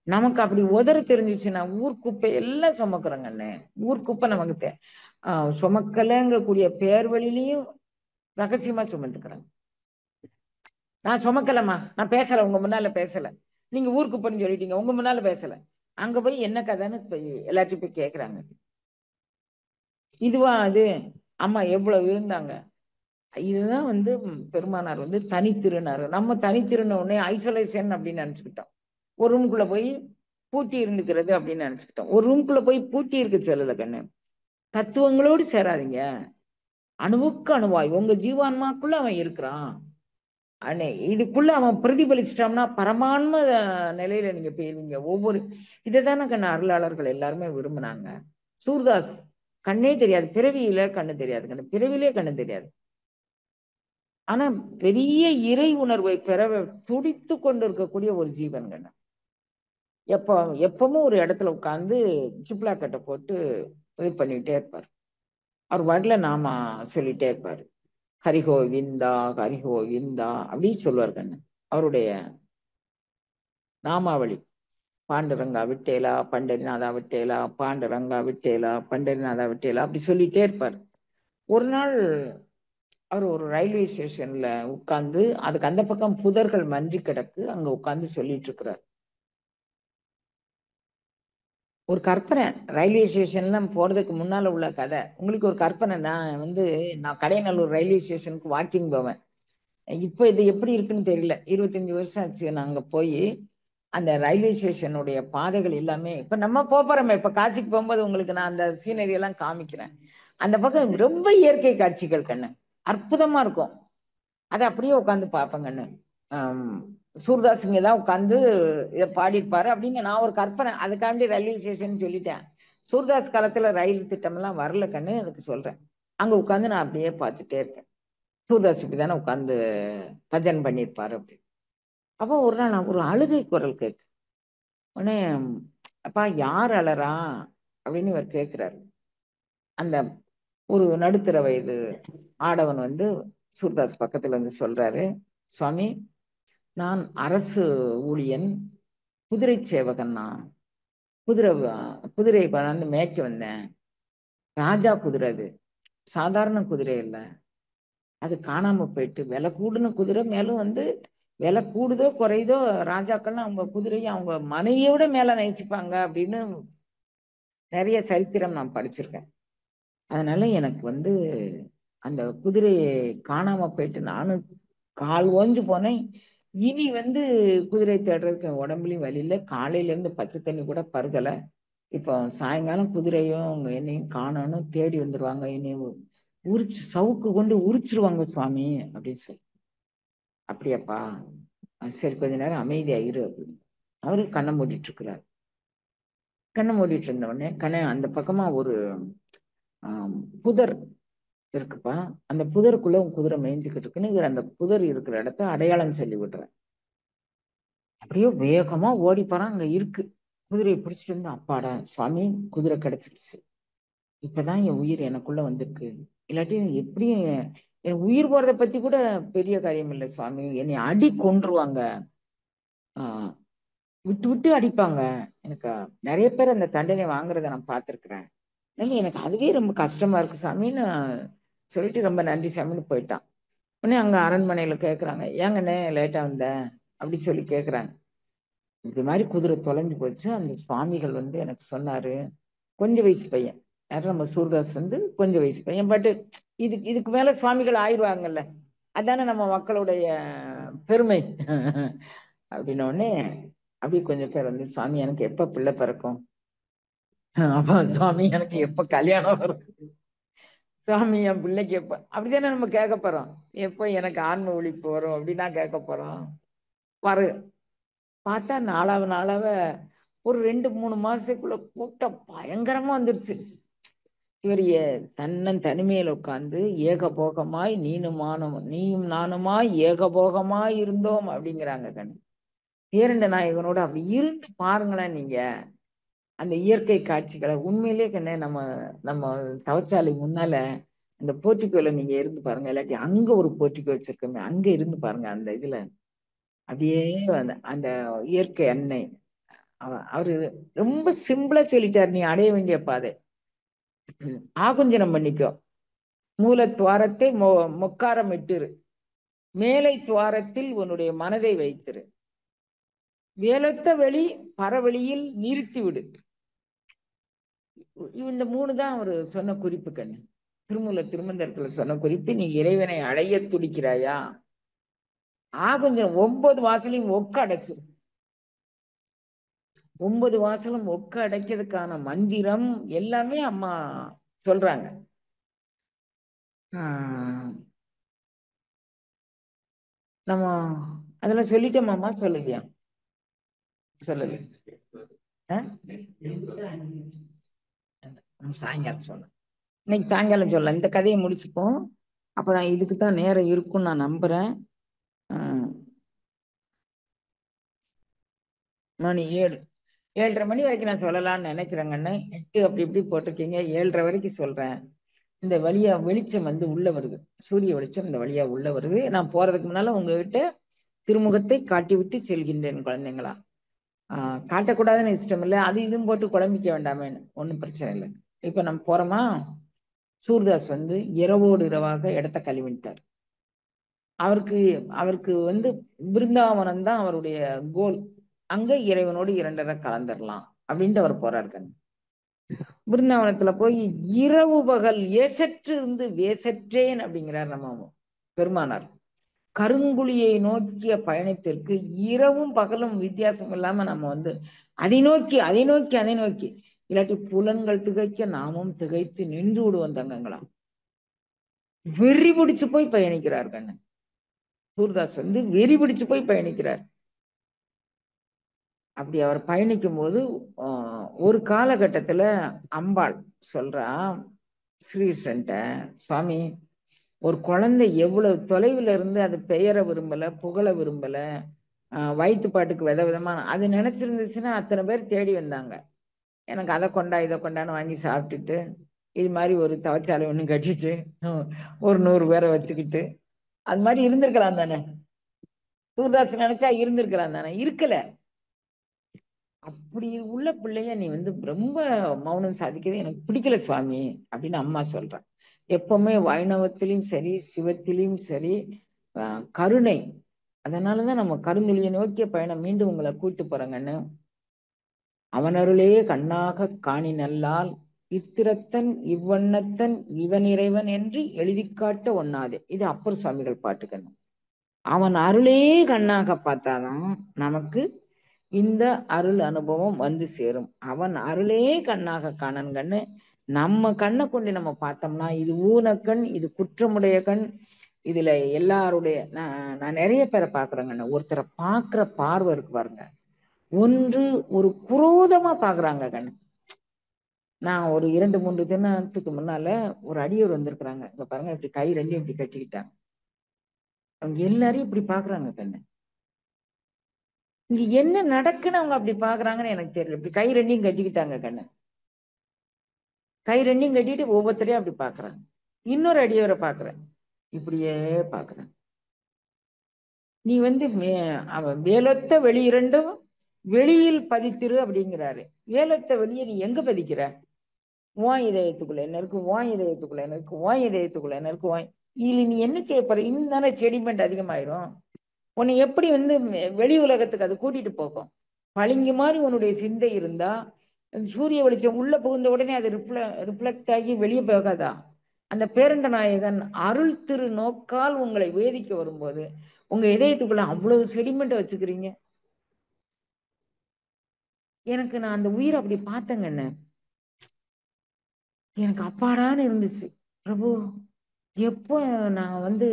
நமக்கு அப்படி உதற தெரிஞ்சிச்சுன்னா ஊர்க்குப்பை எல்லாம் சுமக்குறோங்கண்ணே. ஊர்க்குப்பை நமக்கு சுமக்கலங்கக்கூடிய பேர் வழியிலையும் ரகசியமா சுமந்துக்கிறேன். நான் சுமக்கலம்மா, நான் பேசல, உங்க முன்னால பேசல, நீங்க ஊர்க்குப்பைன்னு சொல்லிட்டீங்க, உங்க முன்னால பேசல, அங்க போய் என்ன கதைன்னு போய் எல்லாத்தையும் போய் கேட்கறாங்க. இதுவா அது? அம்மா எவ்வளவு இருந்தாங்க. இதுதான் வந்து பெருமானார் வந்து தனித்திருனாரு. நம்ம தனித்திருன உடனே ஐசோலேஷன் அப்படின்னு நினைச்சுக்கிட்டோம். ஒரு ரூமுக்குள்ள போய் பூட்டி இருந்துக்கிறது அப்படின்னு நினைச்சுக்கிட்டோம். ஒரு ரூம்குள்ள போய் பூட்டி இருக்க சொல்லல கண்ணு. தத்துவங்களோடு சேராதீங்க. அணுவுக்கு அணுவாய் உங்க ஜீவான்மாக்குள்ள அவன் இருக்கிறான். இதுக்குள்ள அவன் பிரதிபலிச்சிட்டான்னா பரமான்ம நிலையில நீங்க போயிருவீங்க. ஒவ்வொரு இதைதானே கண்ணு அருளாளர்கள் எல்லாருமே விரும்பினாங்க. சூர்தாஸ் கண்ணே தெரியாது, பிறவியில கண்ணு தெரியாது கண்ணு, பிறவிலே கண்ணு தெரியாது. ஆனா பெரிய இறை உணர்வை பெற துடித்து கொண்டு இருக்கக்கூடிய ஒரு ஜீவன் கண்ணு. எப்பவும் ஒரு இடத்துல உட்கார்ந்து சிப்லா கட்டை போட்டு இது பண்ணிட்டே இருப்பார். அவர் வரல நாம சொல்லிட்டே இருப்பாரு. ஹரிஹோ விந்தா ஹரிஹோ விந்தா அப்படின்னு சொல்லுவார் கண்ணு. அவருடைய நாமாவளி பாண்டுரங்கா விட்டேலா பண்டரிநாதா விட்டேலா பாண்டுரங்கா விட்டேலா பண்டரிநாதா விட்டேலா அப்படி சொல்லிட்டே இருப்பார். ஒரு நாள் அவர் ஒரு ரயில்வே ஸ்டேஷன்ல உட்கார்ந்து, அதுக்கு அந்த பக்கம் புதர்கள் மன்றி கிடக்கு, அங்க உட்கார்ந்து சொல்லிட்டு இருக்கிறார். ஒரு கற்பனை, ரயில்வே ஸ்டேஷன்லாம் போறதுக்கு முன்னால உள்ள கதை. உங்களுக்கு ஒரு கற்பனை, நான் கடையநல்லூர் ரயில்வே ஸ்டேஷனுக்கு வாக்கிங் போவேன். இப்ப இது எப்படி இருக்குன்னு தெரியல. 25 வருஷம் ஆச்சு நான் அங்க போய். அந்த ரயில்வே ஸ்டேஷனுடைய பாதைகள் எல்லாமே இப்ப நம்ம போறோமே, இப்ப காசிக்கு போகும்போது உங்களுக்கு நான் அந்த சீனரி எல்லாம் காமிக்கிறேன். அந்த பக்கம் ரொம்ப இயற்கை காட்சிகள் கண்ணு, அற்புதமா இருக்கும். அதை அப்படியே உட்காந்து பார்ப்பேன் கண்ணு. சூர்தாஸ் இங்க தான் உட்காந்து இதை பாடியிருப்பாரு அப்படின்னு நான் ஒரு கற்பனை. அதுக்காண்டி ரயில்வே ஸ்டேஷன் சொல்லிட்டேன். சூர்தாஸ் காலத்துல ரயில் திட்டம் எல்லாம் வரல கண்ணு, அதுக்கு சொல்றேன். அங்க உட்காந்து நான் அப்படியே பார்த்துட்டே இருக்கேன். சூர்தாஸ் இப்படிதானே உட்காந்து பஜன் பண்ணியிருப்பாரு அப்படி. அப்போ ஒரு நாள் நான் ஒரு அழுகை குரல் கேட்கு. உடனே அப்பா யார் அழறா அப்படின்னு இவர் கேட்கிறாரு. அந்த ஒரு நடுத்தர வயது ஆடவன் சூர்தாஸ் பக்கத்துல சொல்றாரு, சுவாமி நான் அரசு ஊழியன், குதிரை சேவகன். நான் குதிரை மேய்க்க வந்தேன். ராஜா குதிரை, அது சாதாரண குதிரை இல்ல. அது காணாம போயிட்டு விலை கூடுன குதிரை. மேலும் விலை கூடுதோ குறையுதோ ராஜாக்கள்லாம் அவங்க குதிரையை அவங்க மனைவியோட மேல நேசிப்பாங்க அப்படின்னு நிறைய சரித்திரம் நான் படிச்சிருக்கேன். அதனால எனக்கு அந்த குதிரையை காணாம போயிட்டு நானும் கால் ஓஞ்சு போனேன். இனி குதிரை தேடுறதுக்கு உடம்புலயும் வலி இல்லை. காலையில இருந்து பச்சை தண்ணி கூட பருகல. இப்போ சாயங்காலம் குதிரையும் அவங்க என்னையும் காணணும், தேடி வந்துருவாங்க, என்னையும் சவுக்கு கொண்டு உரிச்சிருவாங்க சுவாமி அப்படின்னு சொல்லி. அப்படியாப்பா, சரி கொஞ்ச நேரம் அமைதியாயிரு அப்படின்னு அவரு கண்ணை மூடிட்டு இருக்கிறார். கண்ணை மூடிட்டு இருந்த உடனே அந்த பக்கமா ஒரு புதர் இருக்குப்பா, அந்த புதருக்குள்ள உன் குதிரை மேய்ஞ்சுக்கிட்டு இருக்குன்னு அந்த புதர் இருக்கிற இடத்த அடையாளம் சொல்லி விடுறேன். அப்படியே வேகமா ஓடி போறான். அங்க இருக்கு. குதிரையை பிடிச்சிட்டு அப்பாடா சுவாமி குதிரை கிடைச்சிடுச்சு, இப்பதான் என் உயிர் எனக்குள்ள வந்திருக்கு. இல்லாட்டி எப்படியும் என் உயிர் போறதை பத்தி கூட பெரிய காரியம் இல்லை சுவாமி, என்னை அடி கொன்றுவாங்க, விட்டு விட்டு அடிப்பாங்க. எனக்கு நிறைய பேர் அந்த தண்டனை வாங்குறத நான் பார்த்துருக்குறேன். எனக்கு அதுவே ரொம்ப கஷ்டமா இருக்கு சாமின்னு சொல்லிட்டு ரொம்ப நன்றி சாமின்னு போயிட்டான். உடனே அங்க அரண்மனையில கேட்குறாங்க, ஏங்கண்ணே லேட்டா வந்த அப்படி சொல்லி கேட்குறாங்க. இது மாதிரி குதிரை தொலைஞ்சு போச்சு, அந்த சுவாமிகள் எனக்கு சொன்னாரு. கொஞ்சம் வயசு பையன், யாரும் நம்ம சூர்தாஸ் கொஞ்சம் வயசு பையன். பட் இதுக்கு மேல சுவாமிகள் ஆயிடுவாங்கல்ல, அதானே நம்ம மக்களுடைய பெருமை அப்படின்ன உடனே அப்படி கொஞ்சம் பேர் சுவாமி எனக்கு எப்ப பிள்ளை பிறக்கும், அப்ப சுவாமி எனக்கு எப்ப கல்யாணம் வரும், சுவாமி என் பிள்ளைக்கு எப்ப, அப்படித்தானே நம்ம கேட்க போறோம். எப்ப எனக்கு ஆன்ம ஒழிப்பு வரும் அப்படின்னா கேட்க போறோம். வரு பார்த்தா நாளாவ ஒரு 2-3 மாசத்துக்குள்ள கூட்டம் பயங்கரமா வந்துருச்சு. இவர் தனிமையில உட்கார்ந்து ஏகபோகமாய் நீயும் நானுமாய் ஏகபோகமாய் இருந்தோம் அப்படிங்கிறாங்க கண்ணு. பேரண்ட நாயகனோட அப்படி இருந்து பாருங்களேன் நீங்க அந்த இயற்கை காட்சிகளை. உண்மையிலே கண்ணு நம்ம நம்ம தவச்சாலை முன்னால அந்த போர்ட்டிகோல நீங்க இருந்து பாருங்க, இல்லாட்டி அங்க ஒரு போர்ட்டிகோ வச்சிருக்கோமே அங்க இருந்து பாருங்க. அந்த இதுல அப்படியே அந்த இயற்கை அன்னை அவரு ரொம்ப சிம்பிளா சொல்லிட்டார், நீ அடைய வேண்டிய பாதை ஆகுஞ்சனம் பண்ணிக்கோ. மூல துவாரத்தை மொக்காரம் இட்டுரு, மேலை துவாரத்தில் உன்னுடைய மனதை வைத்திரு, வேலத்த வெளி பரவெளியில் நிறுத்தி விடு. இந்த 3 தான் அவர் சொன்ன குறிப்பு கண்ணு. திருமந்திரத்துல சொன்ன குறிப்பு, நீ இறைவனை அடைய துடிக்கிறாயா, கொஞ்சம் 9 வாசலையும் ஒக்க அடைச்சிரு. 9 வாசலும் ஒக்க அடைக்கிறதுக்கான மந்திரம் எல்லாமே அம்மா சொல்றாங்க. நம்ம அதெல்லாம் சொல்லிட்டோமாம்மா, சொல்லலையா? சொல்லலை. சாயங்காலம் சொல்ல, இன்னைக்கு சாயங்காலம் சொல்ல, இந்த கதையை முடிச்சுப்போம். அப்ப நான் இதுக்கு தான் நேரம் இருக்கும்னு நான் நம்புறேன். மணி 7, 7:30 மணி வரைக்கும் நான் சொல்லலாம்னு நினைக்கிறேங்கண்ணே. 8 அப்படி இப்படி போட்டிருக்கீங்க, 7:30 வரைக்கும் சொல்றேன். இந்த வழியா வெளிச்சம் வந்து உள்ள வருது, சூரிய வெளிச்சம் இந்த வழியா உள்ள வருது. நான் போறதுக்கு முன்னால உங்ககிட்ட திருமுகத்தை காட்டி விட்டு செல்கின்றேன் குழந்தைங்களா. காட்டக்கூடாதுன்னு இஷ்டம் இல்லை, அது இதுவும் போட்டு குழம்பிக்க வேண்டாமேன்னு. ஒன்றும் பிரச்சனை இல்லை. இப்ப நம்ம போறோமா? சூர்தாஸ் வந்து இரவோடு இரவாக இடத்த கழுவிட்டார். அவருக்கு அவருக்கு வந்து பிருந்தாவனம் தான் அவருடைய கோல். அங்க இறைவனோடு 2:30 கலந்துடலாம் அப்படின்ட்டு அவர் போறாரு. பிருந்தாவனத்துல போய் இரவு பகல் ஏசற்று இருந்து வேசற்றேன் அப்படிங்கிறார் நம்ம பெருமானார். கருங்குழியை நோக்கிய பயணத்திற்கு இரவும் பகலும் வித்தியாசம் இல்லாம நம்ம வந்து அதை நோக்கி அதை நோக்கி அதை நோக்கி, இல்லாட்டி புலன்கள் திகைக்க நாமும் திகைத்து நின்று விடுவோம் தங்கங்களா. வெறி பிடிச்சு போய் பயணிக்கிறார் கண்ணன். சூர்தாஸ் வந்து வெறி பிடிச்சு போய் பயணிக்கிறார். அப்படி அவர் பயணிக்கும் போது ஒரு காலகட்டத்துல அம்பாள் சொல்றா ஸ்ரீகிருஷ்ணன்ட்ட, சுவாமி, ஒரு குழந்தை எவ்வளவு தொலைவுல இருந்து அது பெயர விரும்பல, புகழ விரும்பல, வயிற்று பாட்டுக்கு வித விதமான அது நினைச்சிருந்துச்சுன்னா அத்தனை பேர் தேடி வந்தாங்க. எனக்கு அதை கொண்டா இதை கொண்டான்னு வாங்கி சாப்பிட்டுட்டு, இது மாதிரி ஒரு தவச்சாலை ஒண்ணு கட்டிட்டு ஒரு 100 பேரை வச்சுக்கிட்டு அது மாதிரி இருந்திருக்கலாம் தானே. சூர்தாஸ் நினைச்சா இருந்திருக்கலாம் தானே, இருக்கல. அப்படி உள்ள பிள்ளைய நீ வந்து ரொம்ப மௌனம் சாதிக்கிறது எனக்கு பிடிக்கல சுவாமி அப்படின்னு அம்மா சொல்றான். எப்பவுமே வைணவத்திலையும் சரி சிவத்திலையும் சரி கருணை. அதனாலதான் நம்ம கருமொழியை நோக்கிய பயணம் மீண்டும் உங்களை கூட்டு போறேங்கன்னு. அவனருளே கண்ணாக காணி நல்லால் இத்திரத்தன் இவ்வண்ணத்தன் இவன் இறைவன் என்று எழுதி காட்ட ஒண்ணாதே. இது அப்பர் சுவாமிகள் பாட்டுக்கணும். அவன் அருளே கண்ணாக பார்த்தாதான் நமக்கு இந்த அருள் அனுபவம் வந்து சேரும். அவன் அருளே கண்ணாக காணன்கண்ணு. நம்ம கண்ணை கொண்டு நம்ம பார்த்தோம்னா இது ஊனக்கண், இது குற்றமுடைய கண். இதுல எல்லாருடைய நான் நிறைய பேரை பாக்குறேங்கண்ணு. ஒருத்தரை பார்க்கிற பார்வை இருக்கு பாருங்க, ஒன்று ஒரு குரோதமா பாக்குறாங்க கண்ணு. நான் ஒரு 2-3 தினத்துக்கு முன்னால ஒரு அடியோர் வந்திருக்கிறாங்க. இங்க பாருங்க, இப்படி கை ரெண்டையும் இப்படி கட்டிக்கிட்டாங்க. அவங்க எல்லாரையும் இப்படி பாக்குறாங்க கண்ணு. இங்க என்ன நடக்குன்னு அவங்க அப்படி பாக்குறாங்கன்னு எனக்கு தெரியல. இப்படி கை ரெண்டையும் கட்டிக்கிட்டாங்க கண்ணு. கை ரெண்டையும் கட்டிட்டு ஒவ்வொருத்தரையும் அப்படி பாக்குறாங்க. இன்னொரு அடியவரை பாக்குறேன், இப்படியே பாக்குறேன். நீ வந்து வேலொத்த வெளி இரண்டும் வெளியில் பதித்திரு அப்படிங்கிறாரு. வேலொத்த வெளியே நீ எங்க பதிக்கிற? உன் இதயத்துக்குள்ள என்ன இருக்கு, உன் இதயத்துக்குள்ள என்ன இருக்கு, உன் இதயத்துக்குள்ள என்ன இருக்கு, இதுல நீ என்ன செய்ய போற? இன்னும் தானே செடிமெண்ட் அதிகமாயிரும். உன்னை எப்படி வந்து வெளி உலகத்துக்கு அது கூட்டிட்டு போகும்? பளிங்கு மாதிரி உன்னுடைய சிந்தை இருந்தா சூரிய வெளிச்சம் உள்ள புகுந்த உடனே அது ரிஃப்ளெக்ட் ஆகி வெளியே போகாதா? அந்த பேரண்ட நாயகன் அருள் திரு நோக்கால் உங்களை வேதிக்க வரும்போது உங்க இதயத்துக்குள்ள அவ்வளவு செடிமெண்ட் வச்சுக்கிறீங்க. எனக்கு நான் அந்த உயிரை அப்படி பார்த்தேங்கண்ணே. எனக்கு அப்பாடான்னு இருந்துச்சு. பிரபு, எப்போ நான் வந்து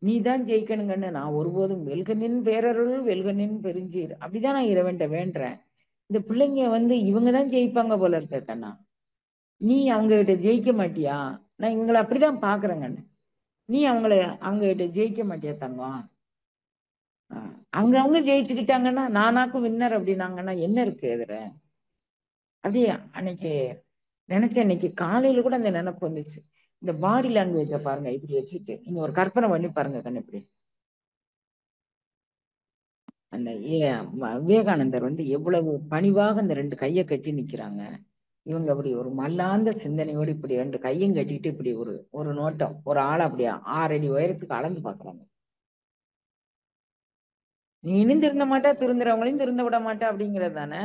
நீ தான் ஜெயிக்கணுங்கன்னு, நான் ஒருபோதும் வெல்கனின் பேரருள் வெல்கனின் பெருஞ்சீர் அப்படிதான் நான் இறைவன்ட்ட வேண்டேன். இந்த பிள்ளைங்க வந்து இவங்கதான் ஜெயிப்பாங்க போல இருக்க கண்ணா. நீ அவங்க கிட்ட ஜெயிக்க மாட்டியா? நான் இவங்களை அப்படிதான் பாக்குறேங்கண்ணு. நீ அவங்க கிட்ட ஜெயிக்க மாட்டியா தங்கம்? அவங்க ஜெயிச்சுக்கிட்டாங்கன்னா நானாக்கும் வின்னர் அப்படின்னாங்கன்னா என்ன இருக்கு எதிர? அப்படியே அன்னைக்கு நினைச்சேன். இன்னைக்கு காலையில கூட அந்த நினைப்பு வந்துச்சு. இந்த பாடி லாங்குவேஜ பாருங்க, இப்படி வச்சுட்டு நீங்க ஒரு கற்பனை பண்ணி பாருங்க கண்ணு. இப்படி அந்த விவேகானந்தர் வந்து எவ்வளவு பணிவாக அந்த 2 கையை கட்டி நிக்கிறாங்க. இவங்க அப்படி ஒரு மல்லாந்த சிந்தனையோடு இப்படி 2 கையும் கட்டிட்டு இப்படி ஒரு ஒரு நோட்டம், ஒரு ஆளை அப்படியே 6 அடி உயரத்துக்கு அளந்து பாக்குறாங்க. நீனும் திருந்த மாட்டா, திருந்துறவங்களையும் திருந்த விட மாட்டா அப்படிங்கிறது தானே.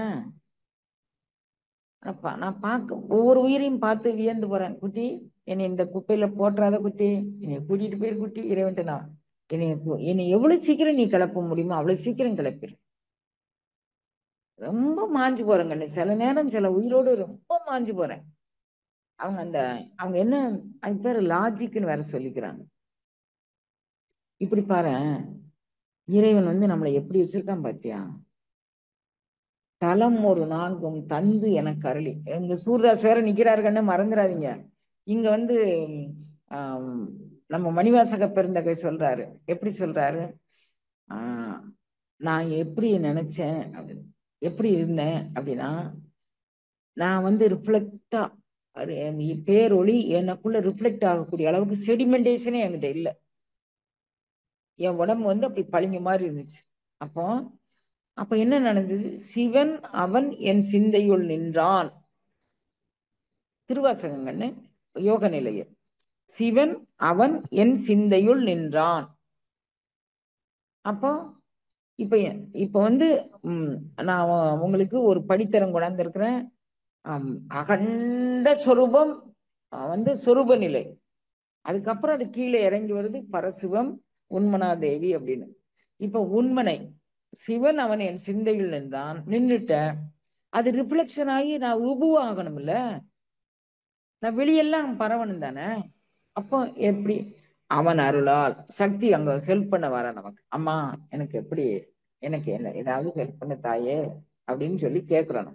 நான் பார்க்க ஒவ்வொரு உயிரையும் பார்த்து வியந்து போறேன். குட்டி, என்னை இந்த குப்பையில போட்டுறாத குட்டி, என்னை கூட்டிட்டு போயிரு குட்டி, இறைவன்ட்டு நான் என்னை எவ்வளவு சீக்கிரம் நீ கிளப்ப முடியுமோ அவ்வளவு சீக்கிரம் கிளப்பிடு. ரொம்ப மாஞ்சு போறேங்க. சில நேரம் சில உயிரோடு ரொம்ப மாஞ்சு போறேன். அவங்க என்ன, அது பேரு லாஜிக்னு வேற சொல்லிக்கிறாங்க. இப்படி பாரு, இறைவன் நம்மளை எப்படி வச்சிருக்கான் பாத்தியா? தலம் ஒரு நான்கும் தந்து எனக்கு அருளி. எங்க சூர்தாஸ் வேற நிக்கிறாருன்னு மறந்துடாதீங்க. இங்க ஆம், நம்ம மணிவாசக பெருந்தகை சொல்றாரு. எப்படி சொல்றாரு? ஆஹ் நான் எப்படி நினைச்சேன் அப்படின்னு, எப்படி இருந்தேன் அப்படின்னா, நான் ரிஃப்ளெக்டா பேரொளி எனக்குள்ள ரிஃப்ளெக்ட் ஆகக்கூடிய அளவுக்கு செடிமெண்டேஷனே என்கிட்ட இல்லை. என் உடம்பு அப்படி பளிங்கு மாதிரி இருந்துச்சு. அப்போ அப்ப என்ன நடந்தது? சிவன் அவன் என் சிந்தையுள் நின்றான். திருவாசகங்கன்னு யோக நிலைய. சிவன் அவன் என் சிந்தையுள் நின்றான். அப்போ இப்ப இப்ப நான் உங்களுக்கு ஒரு படித்தரம் கொண்டாந்துருக்கிறேன். அகண்ட சொரூபம் சொரூப நிலை. அதுக்கப்புறம் அது கீழே இறங்கி வருது பரசிவம் உண்மனாதேவி அப்படின்னு. இப்ப உண்மனை சிவன் அவன் என் சிந்தையில் நின்றான். நின்றுட்ட அது ரிஃப்ளெக்ஷன் ஆகி நான் உபுவாகணும்ல, நான் வெளியெல்லாம் பரவணும் தானே. அப்போ எப்படி? அவன் அருளால் சக்தி அங்க ஹெல்ப் பண்ண வர நமக்கு. அம்மா எனக்கு எப்படி, எனக்கு என்ன ஏதாவது ஹெல்ப் பண்ணு தாயே அப்படின்னு சொல்லி கேட்கிறோம்.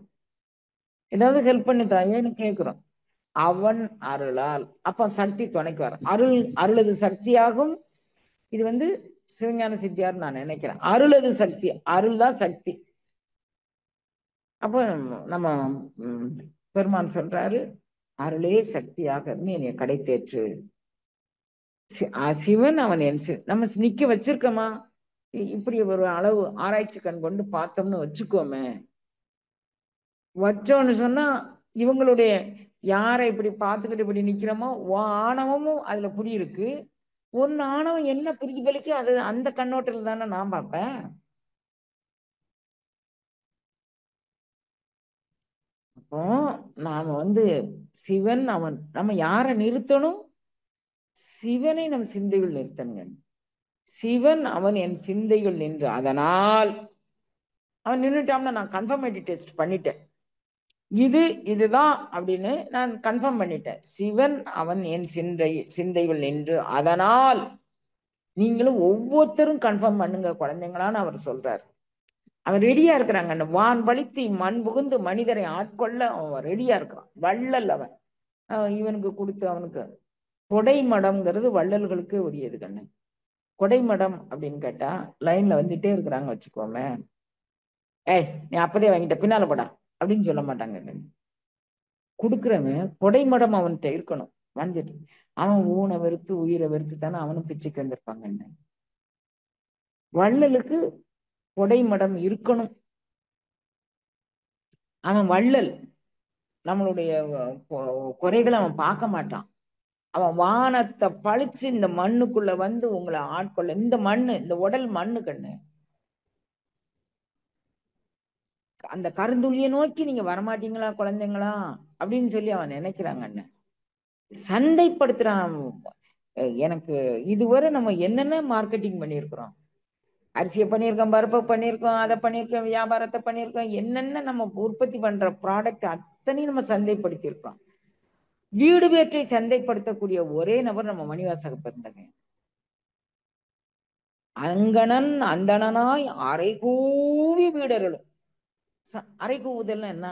ஏதாவது ஹெல்ப் பண்ணு தாயேன்னு கேட்கிறோம். அவன் அருளால் அப்ப சக்தி துணைக்கு வர. அருளது சக்தியாகும். இது சிவஞான சித்தியார் நான் நினைக்கிறேன். அருளது சக்தி, அருள் தான் சக்தி. அப்போ நம்ம பெருமான் சொல்றாரு, அருளே சக்தியாக என்னை கடை தேற்று. சிவன் அவன் என் நம்ம நிக்க வச்சிருக்கோமா? இப்படி ஒரு அளவு ஆராய்ச்சி கண் கொண்டு பார்த்தோம்னு வச்சுக்கோமே. வச்சோன்னு சொன்னா இவங்களுடைய யாரை இப்படி பார்த்துக்கிட்டு இப்படி நிக்கிறோமோ ஆணவமும் அதுல குடியிருக்கு. ஒன்னு ஆணவம் என்ன பிரதிபலிக்கு அது அந்த கண்ணோட்டத்தில் தானே நான் பார்ப்பேன். அப்போ நாம சிவன் அவன், நம்ம யாரை நிறுத்தணும்? சிவனை நம் சிந்தையில் நிறுத்தணுங்க. சிவன் அவன் என் சிந்தையில் நின்று, அதனால் அவன் நின்றுட்டான்னா நான் கன்ஃபர்மேட்டிவ் டெஸ்ட் பண்ணிட்டேன். இதுதான் அப்படின்னு நான் கன்ஃபார்ம் பண்ணிட்டேன். சிவன் அவன் என் சிந்தையில் நின்று, அதனால் நீங்களும் ஒவ்வொருத்தரும் கன்ஃபார்ம் பண்ணுங்க குழந்தைங்களான்னு அவர் சொல்றாரு. அவன் ரெடியா இருக்கிறாங்க. வான் பழித்து மண் புகுந்து மனிதரை ஆட்கொள்ள அவன் ரெடியா இருக்கிறான். வள்ளல் அவன். இவனுக்கு கொடுத்து அவனுக்கு கொடைமடம்ங்கிறது வள்ளல்களுக்கு உரியது கண்ணு. கொடைமடம் அப்படின்னு கேட்டா லைன்ல வந்துட்டே இருக்கிறாங்க வச்சுக்கோமே. ஏய் நீ அப்பதே வாங்கிட்ட பின்னால போடா அப்படின்னு சொல்ல மாட்டாங்க. கொடுக்குறவன் கொடைமடம் அவன்கிட்ட இருக்கணும். வந்துட்டு அவன் ஊனை வெறுத்து உயிரை வெறுத்து தானே அவனும் பிச்சுக்கு வந்திருப்பாங்க. வள்ளலுக்கு கொடைமடம் இருக்கணும். அவன் வள்ளல். நம்மளுடைய குறைகளை அவன் பார்க்க மாட்டான். அவன் வானத்தை பழிச்சு இந்த மண்ணுக்குள்ள உங்களை ஆட்கொள்ள. இந்த மண்ணு, இந்த உடல் மண்ணு கண்ணு, அந்த கருந்துளியை நோக்கி நீங்க வரமாட்டீங்களா குழந்தைங்களா அப்படின்னு சொல்லி அவன் நினைக்கிறாங்க. சந்தைப்படுத்துறான். எனக்கு இதுவரை நம்ம என்னென்ன மார்க்கெட்டிங் பண்ணியிருக்கிறோம். அரிசியை பண்ணியிருக்கோம், பருப்பை பண்ணியிருக்கோம், அதை பண்ணியிருக்கோம், வியாபாரத்தை பண்ணியிருக்கோம். என்னென்ன நம்ம உற்பத்தி பண்ற ப்ராடக்ட் அத்தனையும் நம்ம சந்தைப்படுத்தியிருக்கோம். வீடு பேற்றை சந்தைப்படுத்தக்கூடிய ஒரே நபர் நம்ம மணிவாசக பெருந்தகை. அங்கணன் அந்தணனாய் அரைகூவி வீடர்களும். அரைகூவுதல்னா என்ன?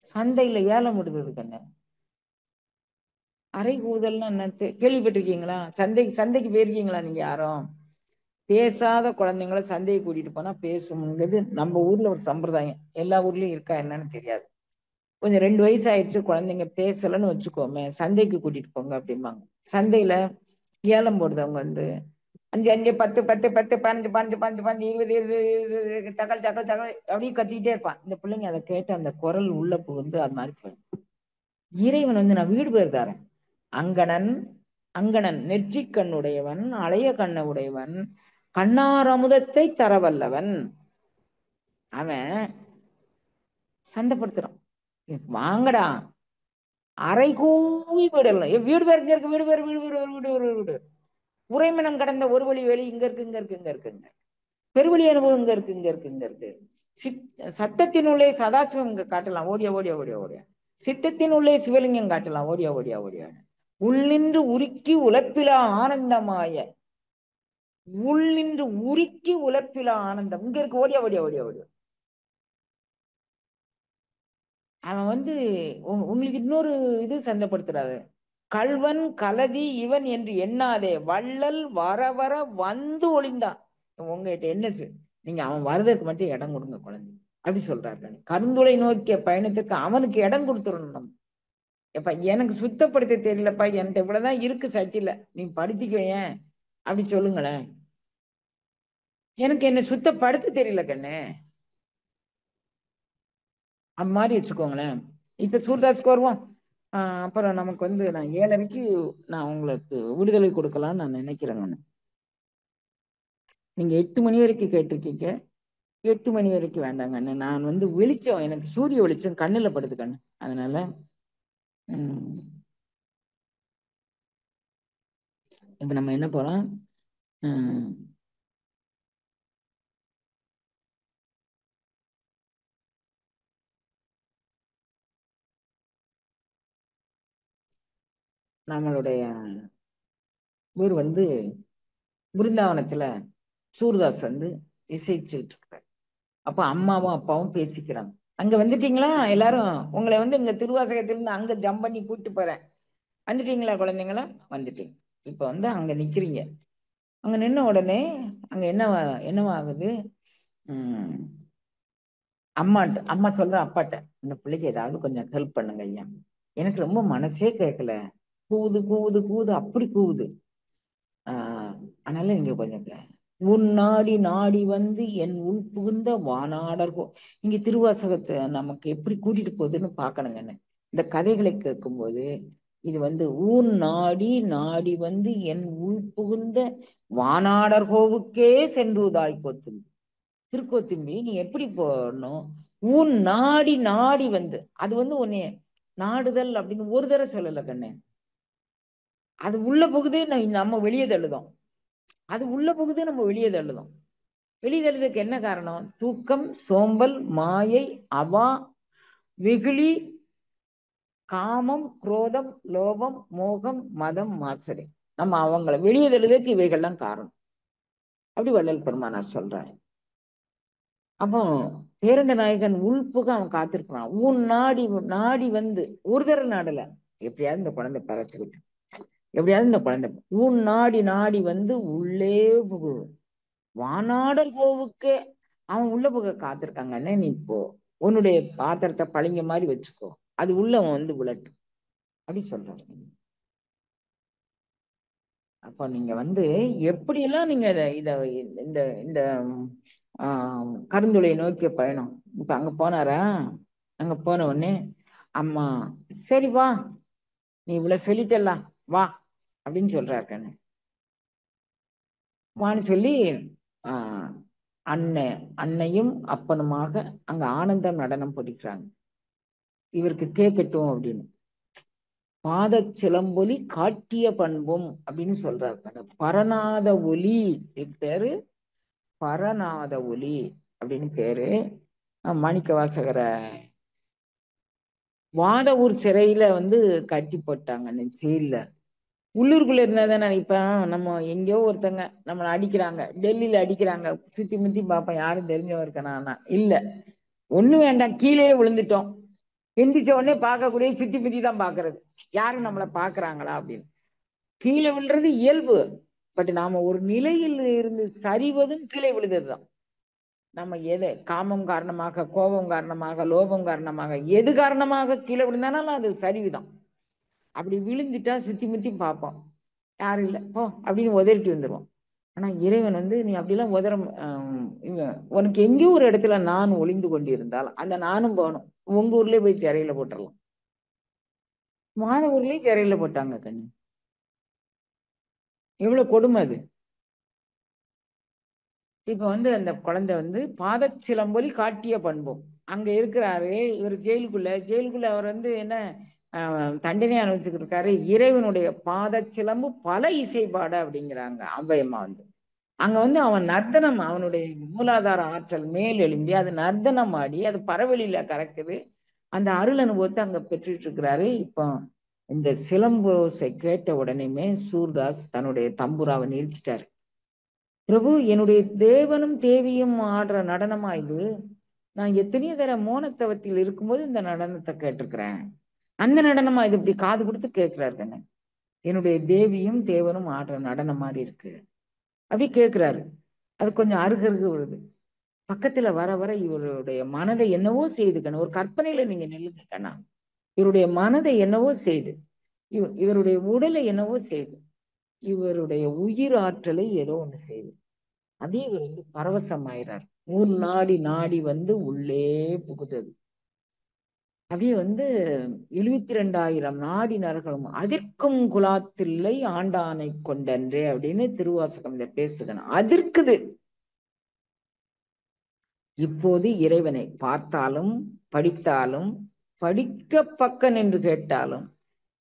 சந்தையில ஏலம் விடுறது கண்ணு. அரைகூவுதல்னா என்ன கேள்விப்பட்டிருக்கீங்களா? சந்தைக்கு போயிருக்கீங்களா நீங்க யாரும்? பேசாத குழந்தைங்கள சந்தையை கூட்டிட்டு போனா பேசுங்கிறது நம்ம ஊர்ல ஒரு சம்பிரதாயம். எல்லா ஊர்லயும் இருக்கா என்னன்னு தெரியாது. கொஞ்சம் 2 வயசு ஆயிடுச்சு குழந்தைங்க பேசலன்னு வச்சுக்கோமே, சந்தைக்கு கூட்டிட்டு போங்க அப்படிம்பாங்க. சந்தையில ஏலம் போடுதவங்க 5 5 10 10 10 15 15 15 15 20 20 தகவல் தகவல் தகவல் அப்படியே கத்திக்கிட்டே இருப்பான். இந்த பிள்ளைங்க அதை கேட்டு அந்த குரல் உள்ள புகுந்து அது மாதிரி போயிடும். இறைவன் நான் வீடு பேர் தாரேன். அங்கணன் அங்கணன் நெற்றிக் கண்ணுடையவன், அலைய கண்ண உடையவன், கண்ணார் அமுதத்தை தரவல்லவன். அவன் சந்தைப்படுத்துறான். வாங்கடா அரைகூவி வீடலாம். வீடு பேர் இங்க இருக்கு, வீடு பேர் வீடு பேர் வீடு வீடு வீடு. உறைமனம் கடந்த ஒரு வழி வெளி இங்க இருக்கு இங்க இருக்கு இங்க இருக்குங்க. பெருவழி அனுபவம் இங்க இருக்கு இங்க இருக்கு இங்க இருக்கு. சத்தத்தினுள்ளே சதாசிவம் இங்க காட்டலாம், ஓடியா ஓடியா ஓடியா ஓடியா. சித்தத்தினுள்ளே சிவலிங்கம் காட்டலாம், ஓடியா ஓடியா ஓடியா. உள்ளின்று உருக்கி உழப்பிலா ஆனந்தமாய, உள்ளின்று உருக்கி உழப்பிலா ஆனந்தம் இங்க இருக்கு, ஓடியா ஓடியா ஓடியா ஓடியா. அவன் வந்து உங்களுக்கு இன்னொரு இது சந்தப்படுத்துறாரு. கல்வன் கலதி இவன் என்று எண்ணாதே, வள்ளல் வர வர வந்து ஒளிந்தான். உங்ககிட்ட என்ன நீங்க அவன் வரதுக்கு மட்டும் இடம் கொடுங்க குழந்தை, அப்படி சொல்றாரு. கருந்துளை நோக்கிய பயணத்துக்கு அவனுக்கு இடம் கொடுத்துடணும் நம்ம. எப்ப எனக்கு சுத்தப்படுத்த தெரியலப்பா, என்கிட்ட இவ்வளவுதான் இருக்கு சட்டில, நீ படுத்திக்கோ ஏன் அப்படி சொல்லுங்களேன். எனக்கு என்ன சுத்தப்படுத்த தெரியல கண்ணு, அந்த மாதிரி வச்சுக்கோங்களேன். இப்ப சூர்தாஸ்க்கு வருவோம். அப்புறம் நமக்கு வந்து நான் 7:30க்கு நான் உங்களுக்கு விடுதலை கொடுக்கலாம்னு நான் நினைக்கிறேங்க. நீங்க 8 மணி வரைக்கும் கேட்டிருக்கீங்க. 8 மணி வரைக்கும் வேண்டாங்க. நான் வந்து வெளிச்சம், எனக்கு சூரிய வெளிச்சம் கண்ணுல படுது கண்ணு, அதனால இப்ப நம்ம என்ன போறோம், நம்மளுடைய ஊர் வந்து பிருந்தாவனத்துல சூர்தாஸ் வந்து இசைச்சுட்டு இருக்காரு. அப்ப அம்மாவும் அப்பாவும் பேசிக்கிறாங்க. அங்க வந்துட்டீங்களா எல்லாரும், உங்களை வந்து இங்க திருவாசகத்திலிருந்து அங்க ஜம்ப் பண்ணி கூப்பிட்டு போறேன். வந்துட்டீங்களா குழந்தைங்களா? வந்துட்டீங்க. இப்ப வந்து அங்க நிக்கிறீங்க. அங்க நின்ன உடனே அங்க என்னவாகுது, உம் அம்மா சொல்ற அப்பாட்ட, இந்த பிள்ளைக்கு ஏதாவது கொஞ்சம் ஹெல்ப் பண்ணுங்க ஐயா, எனக்கு ரொம்ப மனசே கேட்கல, கூவுது கூவுது கூவுது அப்படி கூவுது. அதனால நீங்க கொஞ்சம் உன் நாடி நாடி வந்து என் உள் புகுந்த வானாடர்கோ. இங்க திருவாசகத்தை நமக்கு எப்படி கூட்டிட்டு போகுதுன்னு பாக்கணுங்கன்னு இந்த கதைகளை கேட்கும்போது, இது வந்து ஊன் நாடி நாடி வந்து என் உள் புகுந்த வானாடர்கோவுக்கே சென்றுதாய் கோத்தும்பி. திருக்கோத்தும்பி நீ எப்படி போடணும், ஊன் நாடி நாடி வந்து, அது வந்து உன்னைய நாடுதல் அப்படின்னு ஒரு தடவை சொல்லல கண்ணு, அது உள்ள புகுது, நம்ம வெளியே தள்ளுதோம். அது உள்ள புகுது, நம்ம வெளியே தள்ளுதோம். வெளியே தள்ளுறதுக்கு என்ன காரணம்? தூக்கம், சோம்பல், மாயை, அவா, வெகுளி, காமம், குரோதம், லோபம், மோகம், மதம், மாச்சரை. நம்ம அவங்களை வெளியே தள்ளுறதுக்கு இவைகள்லாம் காரணம், அப்படி வள்ளல் பெருமானார் சொல்றாரு. அப்போ பேரண்ட நாயகன் உள்புக அவன் காத்திருக்கிறான். உன் நாடி நாடி வந்து ஒரு தடவை நாடல, எப்படியாவது இந்த குழந்தை பறச்சுக்கிட்டு, எப்படியாவது இந்த குழந்தை உன் நாடி நாடி வந்து உள்ளே புகு வானாடர் கோவுக்கு அவன் உள்ள புக காத்திருக்காங்கன்னு, நீ இப்போ உன்னுடைய பாத்திரத்தை பளிங்க மாதிரி வச்சுக்கோ, அது உள்ள வந்து விழட்டும் அப்படி சொல்றாங்க. அப்போ நீங்க வந்து எப்படியெல்லாம் நீங்க இத இந்த இந்த கருந்துளையை நோக்கிய பயணம். இப்ப அங்க போனாரா, அங்க போன உடனே அம்மா சரி வா, நீ இவ்வளவு சொல்லிட்டலாம் வா அப்படின்னு சொல்றாரு கண்ணு. வான்னு சொல்லி ஆஹ் அன்னையும் அப்பனுமாக அங்க ஆனந்தம் நடனம் பிடிக்கிறாங்க. இவருக்கு கேட்கட்டும் அப்படின்னு. பாத சிலம்பொலி காட்டிய பண்பும் அப்படின்னு சொல்றாரு. பரநாத ஒலி பேரு, பரநாத ஒலி அப்படின்னு பேரு. மாணிக்க வாசகரை வாத ஊர் சிறையில வந்து கட்டி போட்டாங்க ஜெயில. உள்ளூருக்குள்ள இருந்தா தானே. இப்ப நம்ம எங்கேயோ ஒருத்தங்க நம்மளை அடிக்கிறாங்க, டெல்லியில அடிக்கிறாங்க, சுத்தி முத்தி பார்ப்பேன் யாரும் தெரிஞ்சவன் இருக்கானா இல்ல, ஒண்ணு வேண்டாம், கீழே விழுந்துட்டோம், எந்திரிச்ச உடனே பார்க்கக்கூடிய சுத்தி முத்தி தான் பாக்குறது, யாரும் நம்மளை பாக்குறாங்களா அப்படின்னு. கீழே விழுறது இயல்பு. பட் நாம ஒரு நிலையில் இருந்து சரிவதும் கீழே விழுதுதான். நம்ம எது காமம் காரணமாக, கோபம் காரணமாக, லோபம் காரணமாக, எது காரணமாக கீழே விழுந்தாலும் அது சரிவுதான். அப்படி விழுந்துட்டா சுத்தி முத்தி பார்ப்போம், யாரும் இல்லை போ அப்படின்னு உதறிட்டு வந்துடுவோம். ஆனா இறைவன் வந்து நீ அப்படிலாம் உனக்கு எங்கேயோ ஒரு இடத்துல நான் ஒளிந்து கொண்டிருந்தால் அந்த நானும் போகணும். உங்க ஊர்லயே போய் சிறையில போட்டுடலாம். மாத ஊர்லயே சிறையில போட்டாங்க கண்ணு. எவ்வளவு கொடுமை அது. இப்ப வந்து அந்த குழந்தை வந்து பாதச்சிலம்பொலி காட்டிய பண்பும் அங்க இருக்கிறாரு. இவர் ஜெயிலுக்குள்ள அவர் வந்து என்ன தண்டனை அனுபவிச்சுக்கிட்டு இருக்காரு. இறைவனுடைய பாதச்சிலம்பு பல இசைப்பாடு அப்படிங்கிறாங்க அவ்வையம்மா வந்து. அங்க வந்து அவன் நர்த்தனம், அவனுடைய மூலாதார ஆற்றல் மேல் எழும்பி அது நர்த்தனம் ஆடி அது பரவெளியில கறக்குது. அந்த அருள் அனுபவத்தை அங்க பெற்றுட்டு இருக்கிறாரு. இப்போ இந்த சிலம்போசை கேட்ட உடனேமே சூர்தாஸ் தன்னுடைய தம்புராவை நிறுத்திட்டாரு. பிரபு, என்னுடைய தேவனும் தேவியும் ஆடுற நடனமா இது? நான் எத்தனையோ தடவை மோனத்தவத்தில் இருக்கும்போது இந்த நடனத்தை கேட்டிருக்கிறேன். அந்த நடனமா இது? இப்படி காது கொடுத்து கேட்கிறாரு தானே. என்னுடைய தேவியும் தேவனும் ஆடுற நடனம் மாதிரி இருக்கு அப்படி கேட்கிறாரு. அது கொஞ்சம் அருகருகு வருது. பக்கத்துல வர வர இவருடைய மனதை என்னவோ செய்துக்கணும். ஒரு கற்பனையில நீங்க நில்லுங்க கண்ணா. இவருடைய மனதை என்னவோ செய்து, இவருடைய உடலை என்னவோ செய்து, இவருடைய உயிர் ஆற்றலை ஏதோ ஒண்ணு செய்து அப்படியே இவர் வந்து பரவசமாயிறார். ஊர் நாடி நாடி வந்து உள்ளே புகுதது. அப்படியே வந்து 72,000 நாடினர்களும் அதிர்க்கும் குலாத்தில்லை ஆண்டானை கொண்டன்றே அப்படின்னு திருவாசகம் இந்த பேசுகணும். அதிர்க்குது. இப்போது இறைவனை பார்த்தாலும் படித்தாலும் படிக்க பக்கன் என்று கேட்டாலும்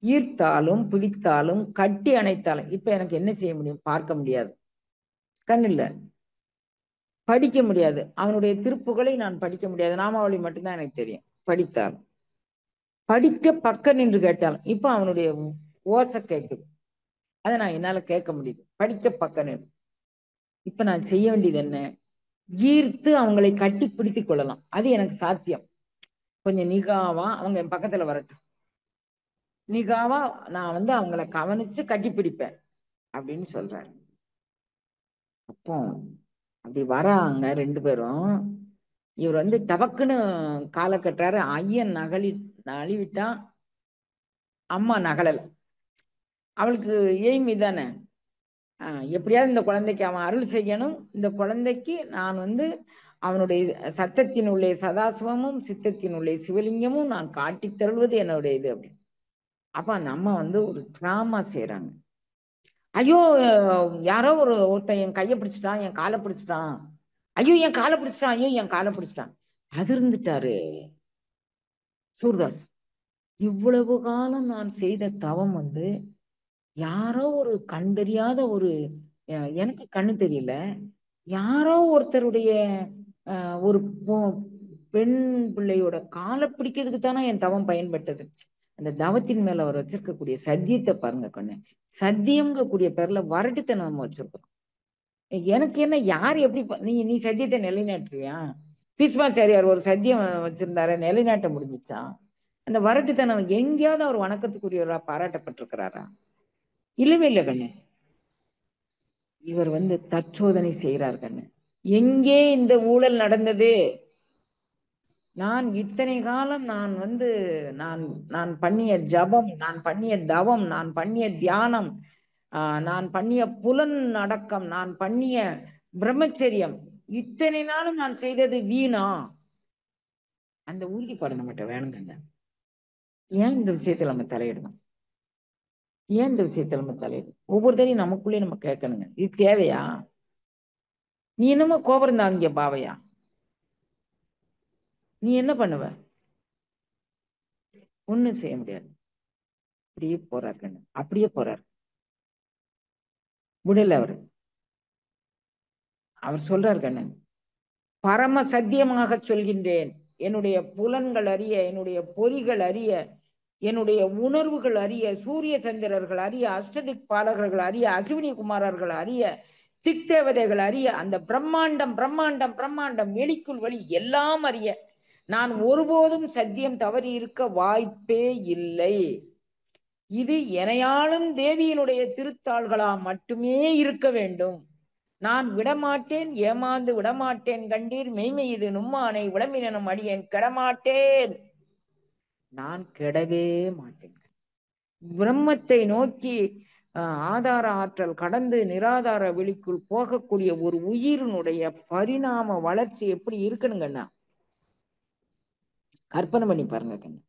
ஈர்த்தாலும் பிடித்தாலும் கட்டி அணைத்தாலும் இப்ப எனக்கு என்ன செய்ய முடியும்? பார்க்க முடியாது, கண் இல்ல. படிக்க முடியாது, அவனுடைய திருப்புகளை நான் படிக்க முடியாது, நாமாவளி மட்டும்தான் எனக்கு தெரியும். படித்தால் படிக்க பக்கன் என்று கேட்டாலும் இப்ப அவனுடைய ஓசை கேட்குது, அதை நான் என்னால கேட்க முடியுது. படிக்க பக்கன். இப்ப நான் செய்ய வேண்டியது என்ன? ஈர்த்து அவங்களை கட்டி பிடித்துக் கொள்ளலாம். அது எனக்கு சாத்தியம். கொஞ்சம் நிகாவா அவங்க என் பக்கத்துல வரட்டும். நிகாவா நான் வந்து அவங்கள கவனிச்சு கட்டி பிடிப்பேன் அப்படின்னு சொல்றாரு. அப்போ அப்படி வராங்க ரெண்டு பேரும். இவர் வந்து டபக்குன்னு காலை கட்டுறாரு. ஐயன் நழுவிட்டா, அம்மா நகலல. அவளுக்கு எய்ம் இதானே, எப்படியாவது இந்த குழந்தைக்கு அவன் அருள் செய்யணும். இந்த குழந்தைக்கு நான் வந்து அவனுடைய சத்தத்தினுள்ளே சதாசிவமும் சித்தத்தினுள்ளே சிவலிங்கமும் நான் காட்டித் தருவது என்னுடைய இது அப்படின்னு. அப்ப அந்த அம்மா வந்து ஒரு டிராமா செய்யறாங்க. ஐயோ, யாரோ ஒருத்தன் என் கையை பிடிச்சிட்டான், என் காலை பிடிச்சிட்டான், ஐயோ என் காலை பிடிச்சிட்டான், ஐயோ என் காலை பிடிச்சிட்டான். அதிர்ந்துட்டாரு சூர்தாஸ். இவ்வளவு காலம் நான் செய்த தவம் வந்து யாரோ ஒரு கண்டறியாத ஒரு எனக்கு கண்ணு தெரியல, யாரோ ஒருத்தருடைய ஒரு பெண் பிள்ளையோட காலை பிடிக்கிறதுக்கு தானே என் தவம் பயன்பட்டது. அந்த தவத்தின் மேல அவர் வச்சிருக்கக்கூடிய சத்தியத்தை பாருங்க கண்ணு. சத்தியம்ங்கக்கூடிய பேர்ல வரட்டுத்தனம் நம்ம வச்சிருக்கோம். எனக்கு என்ன, யார் எப்படி நீ நீ சத்தியத்தை நிலைநாட்டுவியா? பீஷ்மாச்சாரியார் ஒரு சத்தியம் வச்சிருந்தாரு, நிலைநாட்ட முடிஞ்சிச்சா? அந்த வரட்டுத்தனம் எங்கேயாவது அவர் வணக்கத்துக்குரியவரா பாராட்டப்பட்டிருக்கிறாரா? இல்லவே இல்லை கண்ணு. இவர் வந்து தற்சோதனை செய்கிறார் கண்ணு. எங்கே இந்த ஊழல் நடந்தது? நான் இத்தனை காலம் நான் வந்து நான் நான் பண்ணிய ஜபம், நான் பண்ணிய தவம், நான் பண்ணிய தியானம், நான் பண்ணிய புலன் அடக்கம், நான் பண்ணிய பிரம்மச்சரியம், இத்தனை நாளும் நான் செய்தது வீணா? அந்த உறுதிப்பாடு நம்மகிட்ட வேணுங்க. ஏன் இந்த விஷயத்துல நம்ம தலையிடணும்? ஏன் இந்த விஷயத்துல நம்ம தலையிடணும்? ஒவ்வொரு தரையும் நமக்குள்ளே நம்ம கேட்கணுங்க, இது தேவையா? நீ என்னமோ கோபம் தாங்கிய பாவையா? நீ என்ன பண்ணுவ? ஒண்ணும் செய்ய முடியாது. அப்படியே போறாரு கண்ணு, அப்படியே போறாரு. விடல அவரு. அவர் சொல்றாரு கண்ணன், பரம சத்தியமாக சொல்கின்றேன், என்னுடைய புலன்கள் அறிய, என்னுடைய பொறிகள் அறிய, என்னுடைய உணர்வுகள் அறிய, சூரிய சந்திரர்கள் அறிய, அஷ்டதிக் பாலகர்கள் அறிய, அஸ்வினி குமாரர்கள் அறிய, திக் தேவதைகள் அறிய, அந்த பிரம்மாண்டம் பிரம்மாண்டம் பிரம்மாண்டம் வெளிக்குள் வழி எல்லாம் அறிய நான் ஒருபோதும் சத்தியம் தவறி இருக்க வாய்ப்பே இல்லை. இது எனையாளும் தேவியினுடைய திருத்தாள்களா மட்டுமே இருக்க வேண்டும். நான் விடமாட்டேன், ஏமாந்து விடமாட்டேன் கண்டீர், மெய்மை இது நும்மானை விளம்பினும் அடியேன் கெடமாட்டேன். நான் கெடவே மாட்டேன். பிரம்மத்தை நோக்கி ஆதார ஆற்றல் கடந்து நிராதார வெளிக்குள் போகக்கூடிய ஒரு உயிரினுடைய பரிணாம வளர்ச்சி எப்படி இருக்கணுங்கண்ணா, கற்பனை பண்ணி பாருங்க கண்ணா.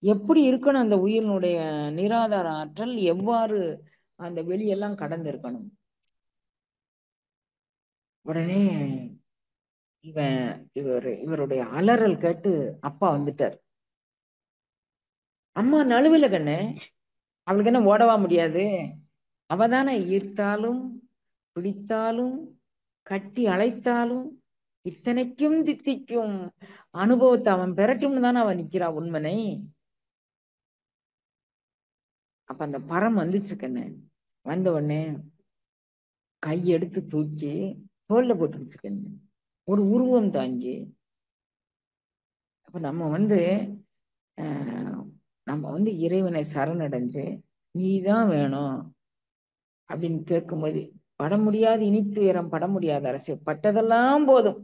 எப்படி இருக்கணும் அந்த உயிரினுடைய நிராதார ஆற்றல், எவ்வாறு அந்த வெளியெல்லாம் கடந்து இருக்கணும். உடனே இவருடைய அலறல் கேட்டு அப்பா வந்துட்டார். அம்மா நழுவில கண்ணு, அவளுக்கு என்ன ஓடவா முடியாது? அவதானே ஈர்த்தாலும் பிடித்தாலும் கட்டி அழைத்தாலும் இத்தனைக்கும் தித்திக்கும் அனுபவத்தை அவன் பெறட்டும்னு தானே அவன் நிக்கிறான் உண்மனை. அப்ப அந்த பரம் வந்துச்சு கண்ணு. வந்த உடனே கையெடுத்து தூக்கி தோல்ல போட்டுருச்சு கண்ணு. ஒரு உருவம் தாங்கி. அப்ப நம்ம வந்து இறைவனை சரணடைஞ்சு நீதான் வேணும் அப்படின்னு கேட்கும்போது, பட முடியாது இனித்துயரம் பட முடியாத அரசு பட்டதெல்லாம் போதும்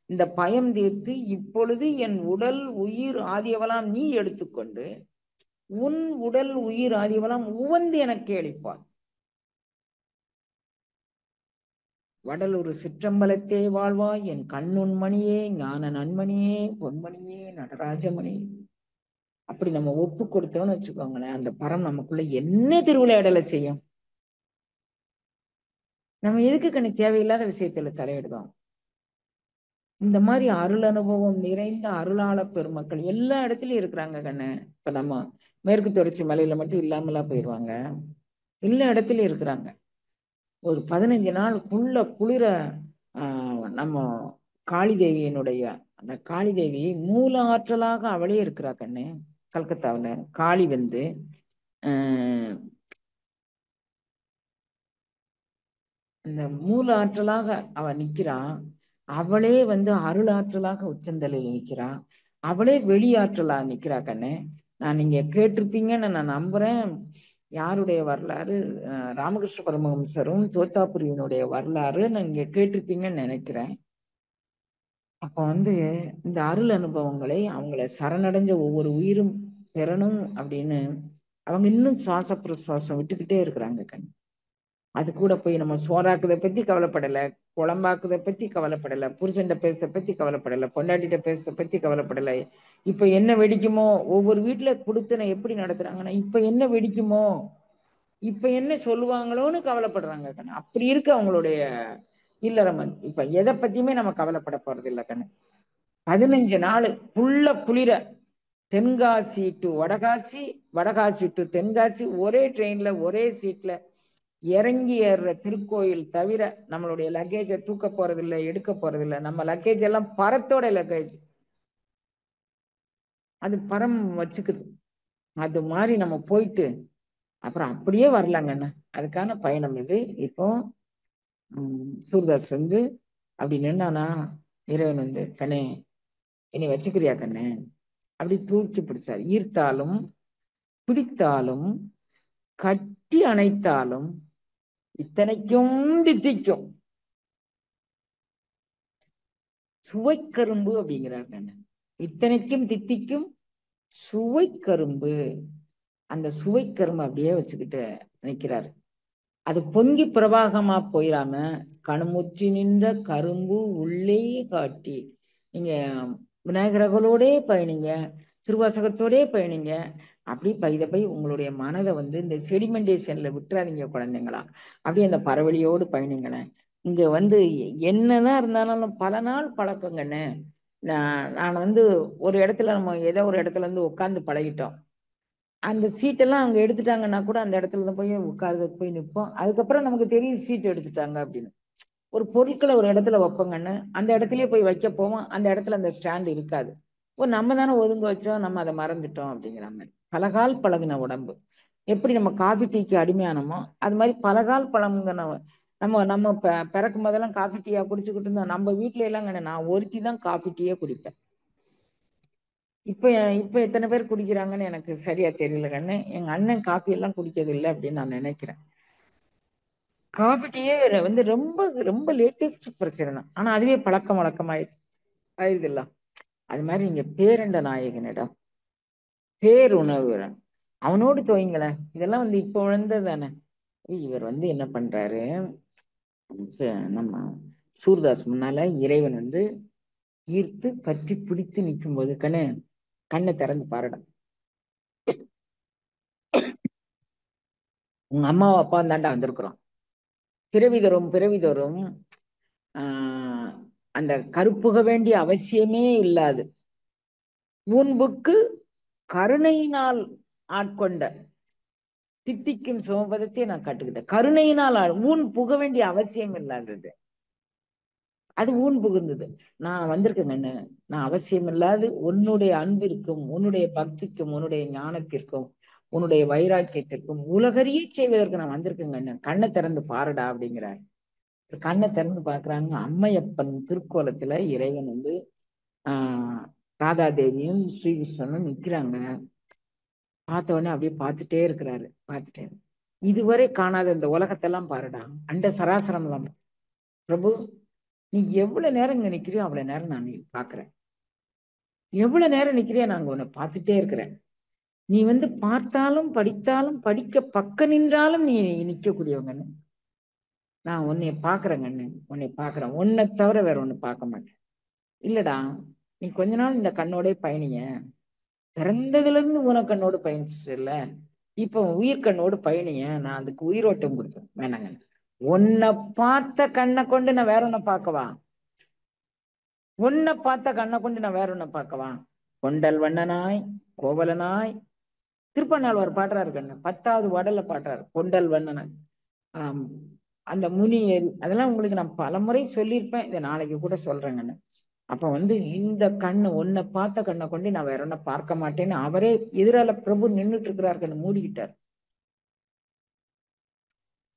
இந்த பயம் தீர்த்து இப்பொழுது என் உடல் உயிர் ஆதியவெல்லாம் நீ எடுத்துக்கொண்டு உன் உடல் உயிர் ஆதியவெல்லாம் உவந்து எனக்கு அளிப்பாய். வடலூர் சிற்றம்பலத்தே வாழ்வாய் என் கண்ணுன் மணியே ஞான நன்மணியே பொன்மணியே நடராஜமணி. அப்படி நம்ம ஒப்பு கொடுத்தோம்னு வச்சுக்கோங்களேன், அந்த பரம் நமக்குள்ள என்ன திருவிளையாடலை செய்யும். நம்ம எதுக்கு கண்ணு தேவையில்லாத விஷயத்துல தலையிடுவோம். இந்த மாதிரி அருள் அனுபவம் நிறைந்த அருளாள பெருமக்கள் எல்லா இடத்துலயும் இருக்கிறாங்க கண்ணு. இப்ப நம்ம மேற்கு தொடர்ச்சி மலையில மட்டும் இல்லாமலா போயிடுவாங்க, எல்லா இடத்துலயும் இருக்கிறாங்க. ஒரு 15 நாள் குளிர நம்ம காளி தேவியினுடைய அந்த காளி தேவி மூல ஆற்றலாக அவளே இருக்கிறா கண்ணு. கல்கத்தாவுல காளி வந்து இந்த மூல ஆற்றலாக அவ நிக்கிறா. அவளே வந்து அருள் ஆற்றலாக உச்சந்தலையில் நிக்கிறா. அவளே வெளியாற்றலாக நிக்கிறா கண்ணு. நான் நீங்க கேட்டிருப்பீங்கன்னு நான் நம்புறேன். யாருடைய வரலாறு, ராமகிருஷ்ண பரமஹம்சரும் தோத்தாபுரியினுடைய வரலாறு நீங்க கேட்டிருப்பீங்கன்னு நினைக்கிறேன். அப்ப வந்து இந்த அருள் அனுபவங்களை அவங்கள சரணடைஞ்ச ஒவ்வொரு உயிரும் பெறணும் அப்படின்னு அவங்க இன்னும் சுவாச பிரசுவாசம் விட்டுக்கிட்டே இருக்கிறாங்க கண். அது கூட போய் நம்ம சோறாக்குதை பத்தி கவலைப்படலை, குழம்பாக்குதை பத்தி கவலைப்படலை, புருஷன்ட பேசுறத பத்தி கவலைப்படலை, பொண்டாட்டிட்ட பேசுறத பத்தி கவலைப்படலை. இப்ப என்ன வெடிக்குமோ, ஒவ்வொரு வீட்டுல கொடுத்தன எப்படி நடத்துறாங்கன்னா இப்ப என்ன வெடிக்குமோ, இப்ப என்ன சொல்லுவாங்களோன்னு கவலைப்படுறாங்க கண்ணு. அப்படி இருக்கு அவங்களுடைய இல்லறம். இப்ப எதை பத்தியுமே நம்ம கவலைப்பட போறது இல்லை கண்ணு. 15 நாள் புள்ள குளிர தென்காசி டு வடகாசி, வடகாசி டு தென்காசி ஒரே ட்ரெயின்ல ஒரே சீட்ல இறங்கி ஏறுற திருக்கோயில் தவிர நம்மளுடைய லக்கேஜை தூக்க போறதில்லை, எடுக்க போறதில்லை. நம்ம லக்கேஜ் எல்லாம் பரத்தோட லக்கேஜ், அது பரம் வச்சுக்குது. அது மாதிரி நம்ம போயிட்டு அப்புறம் அப்படியே வரலாங்கண்ணா. அதுக்கான பயணம் இது. இப்போ சூர்தாஸ் வந்து அப்படி நின்னானா இறைவன் வந்து கண்ணே என்னை வச்சுக்கிறியா கண்ணே அப்படி தூக்கி பிடிச்சார். ஈர்த்தாலும் பிடித்தாலும் கட்டி அணைத்தாலும் இத்தனைக்கும் தித்திக்கும் சுவைக்கரும்பு அப்படிங்கிறார் கண்ணன். இத்தனைக்கும் தித்திக்கும் சுவைக்கரும்பு. அந்த சுவைக்கரும்பு அப்படியே வச்சுக்கிட்டு நிற்கிறாரு. அது பொங்கி பிரவாகமா போயிடாம கணுமுற்றி நின்ற கரும்பு உள்ளே காட்டி. நீங்க விநாயகர்களோடே பயணிங்க, திருவாசகத்தோடே பயணிங்க. அப்படி பை உங்களுடைய மனதை வந்து இந்த செடிமெண்டேஷன்ல விட்டுறாதீங்க குழந்தைங்களா. அப்படி அந்த பறவழியோடு பயணிங்களேன். இங்க வந்து என்னதான் இருந்தாலும் பல நாள் பழக்கங்கன்னு. நான் வந்து ஒரு இடத்துல நம்ம ஏதோ ஒரு இடத்துல இருந்து உட்காந்து பழகிட்டோம். அந்த சீட்டெல்லாம் அவங்க எடுத்துட்டாங்கன்னா கூட அந்த இடத்துல தான் போய் உட்கார்றதுக்கு போய் நிற்போம். அதுக்கப்புறம் நமக்கு தெரியும் சீட் எடுத்துட்டாங்க அப்படின்னு. ஒரு பொருட்களை ஒரு இடத்துல வைப்போங்கன்னு அந்த இடத்துலயே போய் வைக்க போவோம். அந்த இடத்துல அந்த ஸ்டாண்ட் இருக்காது. நம்ம தானே ஒதுங்க வச்சோம், நம்ம அதை மறந்துட்டோம் அப்படிங்கிற மாதிரி. பலகால் பழகின உடம்பு. எப்படி நம்ம காஃபி டீக்கு அடிமையானமோ அது மாதிரி பலகால் பழங்குங்க. நம்ம நம்ம பிறக்கும் போதெல்லாம் காஃபி டீயா குடிச்சுக்கிட்டு இருந்தோம். நம்ம வீட்டுல எல்லாம் நான் ஒருத்தி தான் காஃபி டீயே குடிப்பேன். இப்ப இப்ப எத்தனை பேர் குடிக்கிறாங்கன்னு எனக்கு சரியா தெரியல கண்ணு. எங்க அண்ணன் காஃபி எல்லாம் குடிக்கிறது இல்லை அப்படின்னு நான் நினைக்கிறேன். காஃபி டீயே வந்து ரொம்ப ரொம்ப லேட்டஸ்ட் பிரச்சனை தான். ஆனா அதுவே பழக்கம் ஆயிருது இல்ல. அது மாதிரி நீங்க பேரண்ட நாயகனிடம் பேருணர்வு அவனோடு துவங்களேன். இதெல்லாம் வந்து இப்ப விழுந்தது தானே. இவர் வந்து என்ன பண்றாரு, நம்ம சூர்தாஸ் முன்னால இறைவன் வந்து ஈர்த்து பற்றி பிடித்து நிற்கும் போது கண்ணை திறந்து பாருடா. உங்க அம்மாவை அப்பா தாண்டா வந்திருக்கிறோம். பிறவிதோறும் அந்த கருப்புக வேண்டிய அவசியமே இல்லாது முன்புக்கு கருணையினால் ஆட்கொண்ட தித்திக்கும் சோபதத்தை நான் கட்டுக்கிட்டேன். கருணையினால் ஊன் புக வேண்டிய அவசியம் இல்லாதது. அது ஊன் புகுந்தது. நான் வந்திருக்கேங்கண்ணு. நான் அவசியம் இல்லாது உன்னுடைய அன்பிற்கும் உன்னுடைய பக்திக்கும் உன்னுடைய ஞானத்திற்கும் உன்னுடைய வைராக்கியத்திற்கும் உலகறிய செய்வதற்கு நான் வந்திருக்கேங்கண்ணு. கண்ணை திறந்து பாருடா அப்படிங்கிறார். கண்ணை திறந்து பாக்குறாங்க. அம்மையப்பன் திருக்கோலத்துல இறைவன் வந்து ராதாதேவியும் ஸ்ரீகிருஷ்ணனும் நிக்கிறாங்க. பார்த்த உடனே அப்படியே பார்த்துட்டே இருக்கிறாரு. பார்த்துட்டே இதுவரை காணாத இந்த உலகத்தெல்லாம் பாருடா, அண்ட சராசரம் எல்லாம். பிரபு, நீ எவ்வளவு நேரம் இங்க நிக்கிறியோ அவ்வளவு நேரம் நான் நீ பாக்குறேன். எவ்வளவு நேரம் நிக்கிறியோ நாங்க உன்னை பார்த்துட்டே இருக்கிறேன். நீ வந்து பார்த்தாலும் படித்தாலும் படிக்க பக்க நின்றாலும் நீ நிக்கக்கூடியவங்கன்னு. நான் உன்னைய பாக்குறேங்கண்ணு, உன்னை பாக்குறேன். உன்னை தவிர வேற ஒண்ணு பார்க்க மாட்டேன். இல்லடா, நீ கொஞ்ச நாள் இந்த கண்ணோட பயணிய, பிறந்ததுல இருந்து உனக்கண்ணோடு பயணிச்சு இல்ல, இப்ப உயிர்கண்ணோடு பயணிய, நான் அதுக்கு உயிரோட்டம் கொடுத்தேன். வேணாங்க, உன்னை பார்த்த கண்ணை கொண்டு நான் வேற ஒன்ன பார்க்கவா? உன்னை பார்த்த கண்ணை கொண்டு நான் வேற ஒன்ன பார்க்கவா? கொண்டல் வண்ணனாய் கோவலனாய் திருப்பண்ணாழ்வார் பாடுறாரு கண்ணு, 10வது பாடல்ல பாடுறாரு கொண்டல் வண்ணனாய். அந்த முனி அதெல்லாம் உங்களுக்கு நான் பலமுறை சொல்லியிருப்பேன். இதை நாளைக்கு கூட சொல்றேங்கண்ணு. அப்ப வந்து இந்த கண்ணு, உன்னை பார்த்த கண்ணை கொண்டு நான் வேற ஒன்ன பார்க்க மாட்டேன்னு அவரே எதிரால பிரபு நின்றுட்டு இருக்கிறார். கண்ணு மூடிக்கிட்டார்.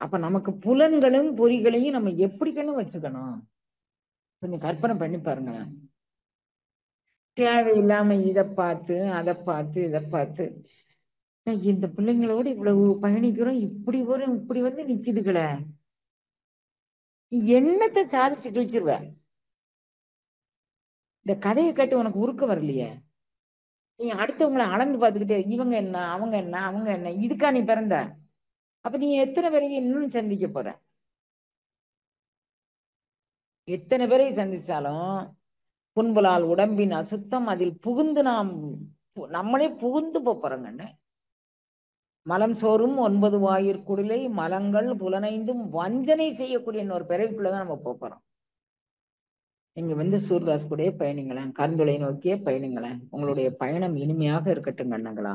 அப்ப நமக்கு புலன்களும் பொறிகளையும் நம்ம எப்படி கண்ணு வச்சுக்கணும்? கொஞ்சம் கற்பனை பண்ணி பாருங்க. தேவையில்லாம இதை பார்த்து அதை பார்த்து இதை பார்த்து இந்த பிள்ளைங்களோட இவ்வளவு பயணிக்கிறோம், இப்படி வரும் இப்படி வந்து நிக்குதுகளே, என்னத்தை சாதிச்சு கிழிச்சிருவ? இந்த கதையை கேட்டு உனக்கு உருக்க வரலையே? நீ அடுத்தவங்களை அளந்து பார்த்துக்கிட்டே இவங்க என்ன அவங்க என்ன அவங்க என்ன, இதுக்கா நீ பிறந்த? அப்ப நீ எத்தனை பேரையும் இன்னும் சந்திக்க போற? எத்தனை பேரை சந்திச்சாலும் புண்புலால் உடம்பின் அசுத்தம் அதில் புகுந்து நம்மளே புகுந்து போறோங்கன்னு. மலம் சோறும் 9 வாயிற்குடிலை மலங்கள் புலனைந்தும் வஞ்சனை செய்யக்கூடிய இன்னொரு பிறவிக்குள்ளதான் நம்ம போறோம். நீங்க வந்து சூர்தாஸ் கூட பயணிங்களேன், கருந்துளை நோக்கியே பயணிங்களேன். உங்களுடைய பயணம் இனிமையாக இருக்கட்டும் கண்ணங்களா.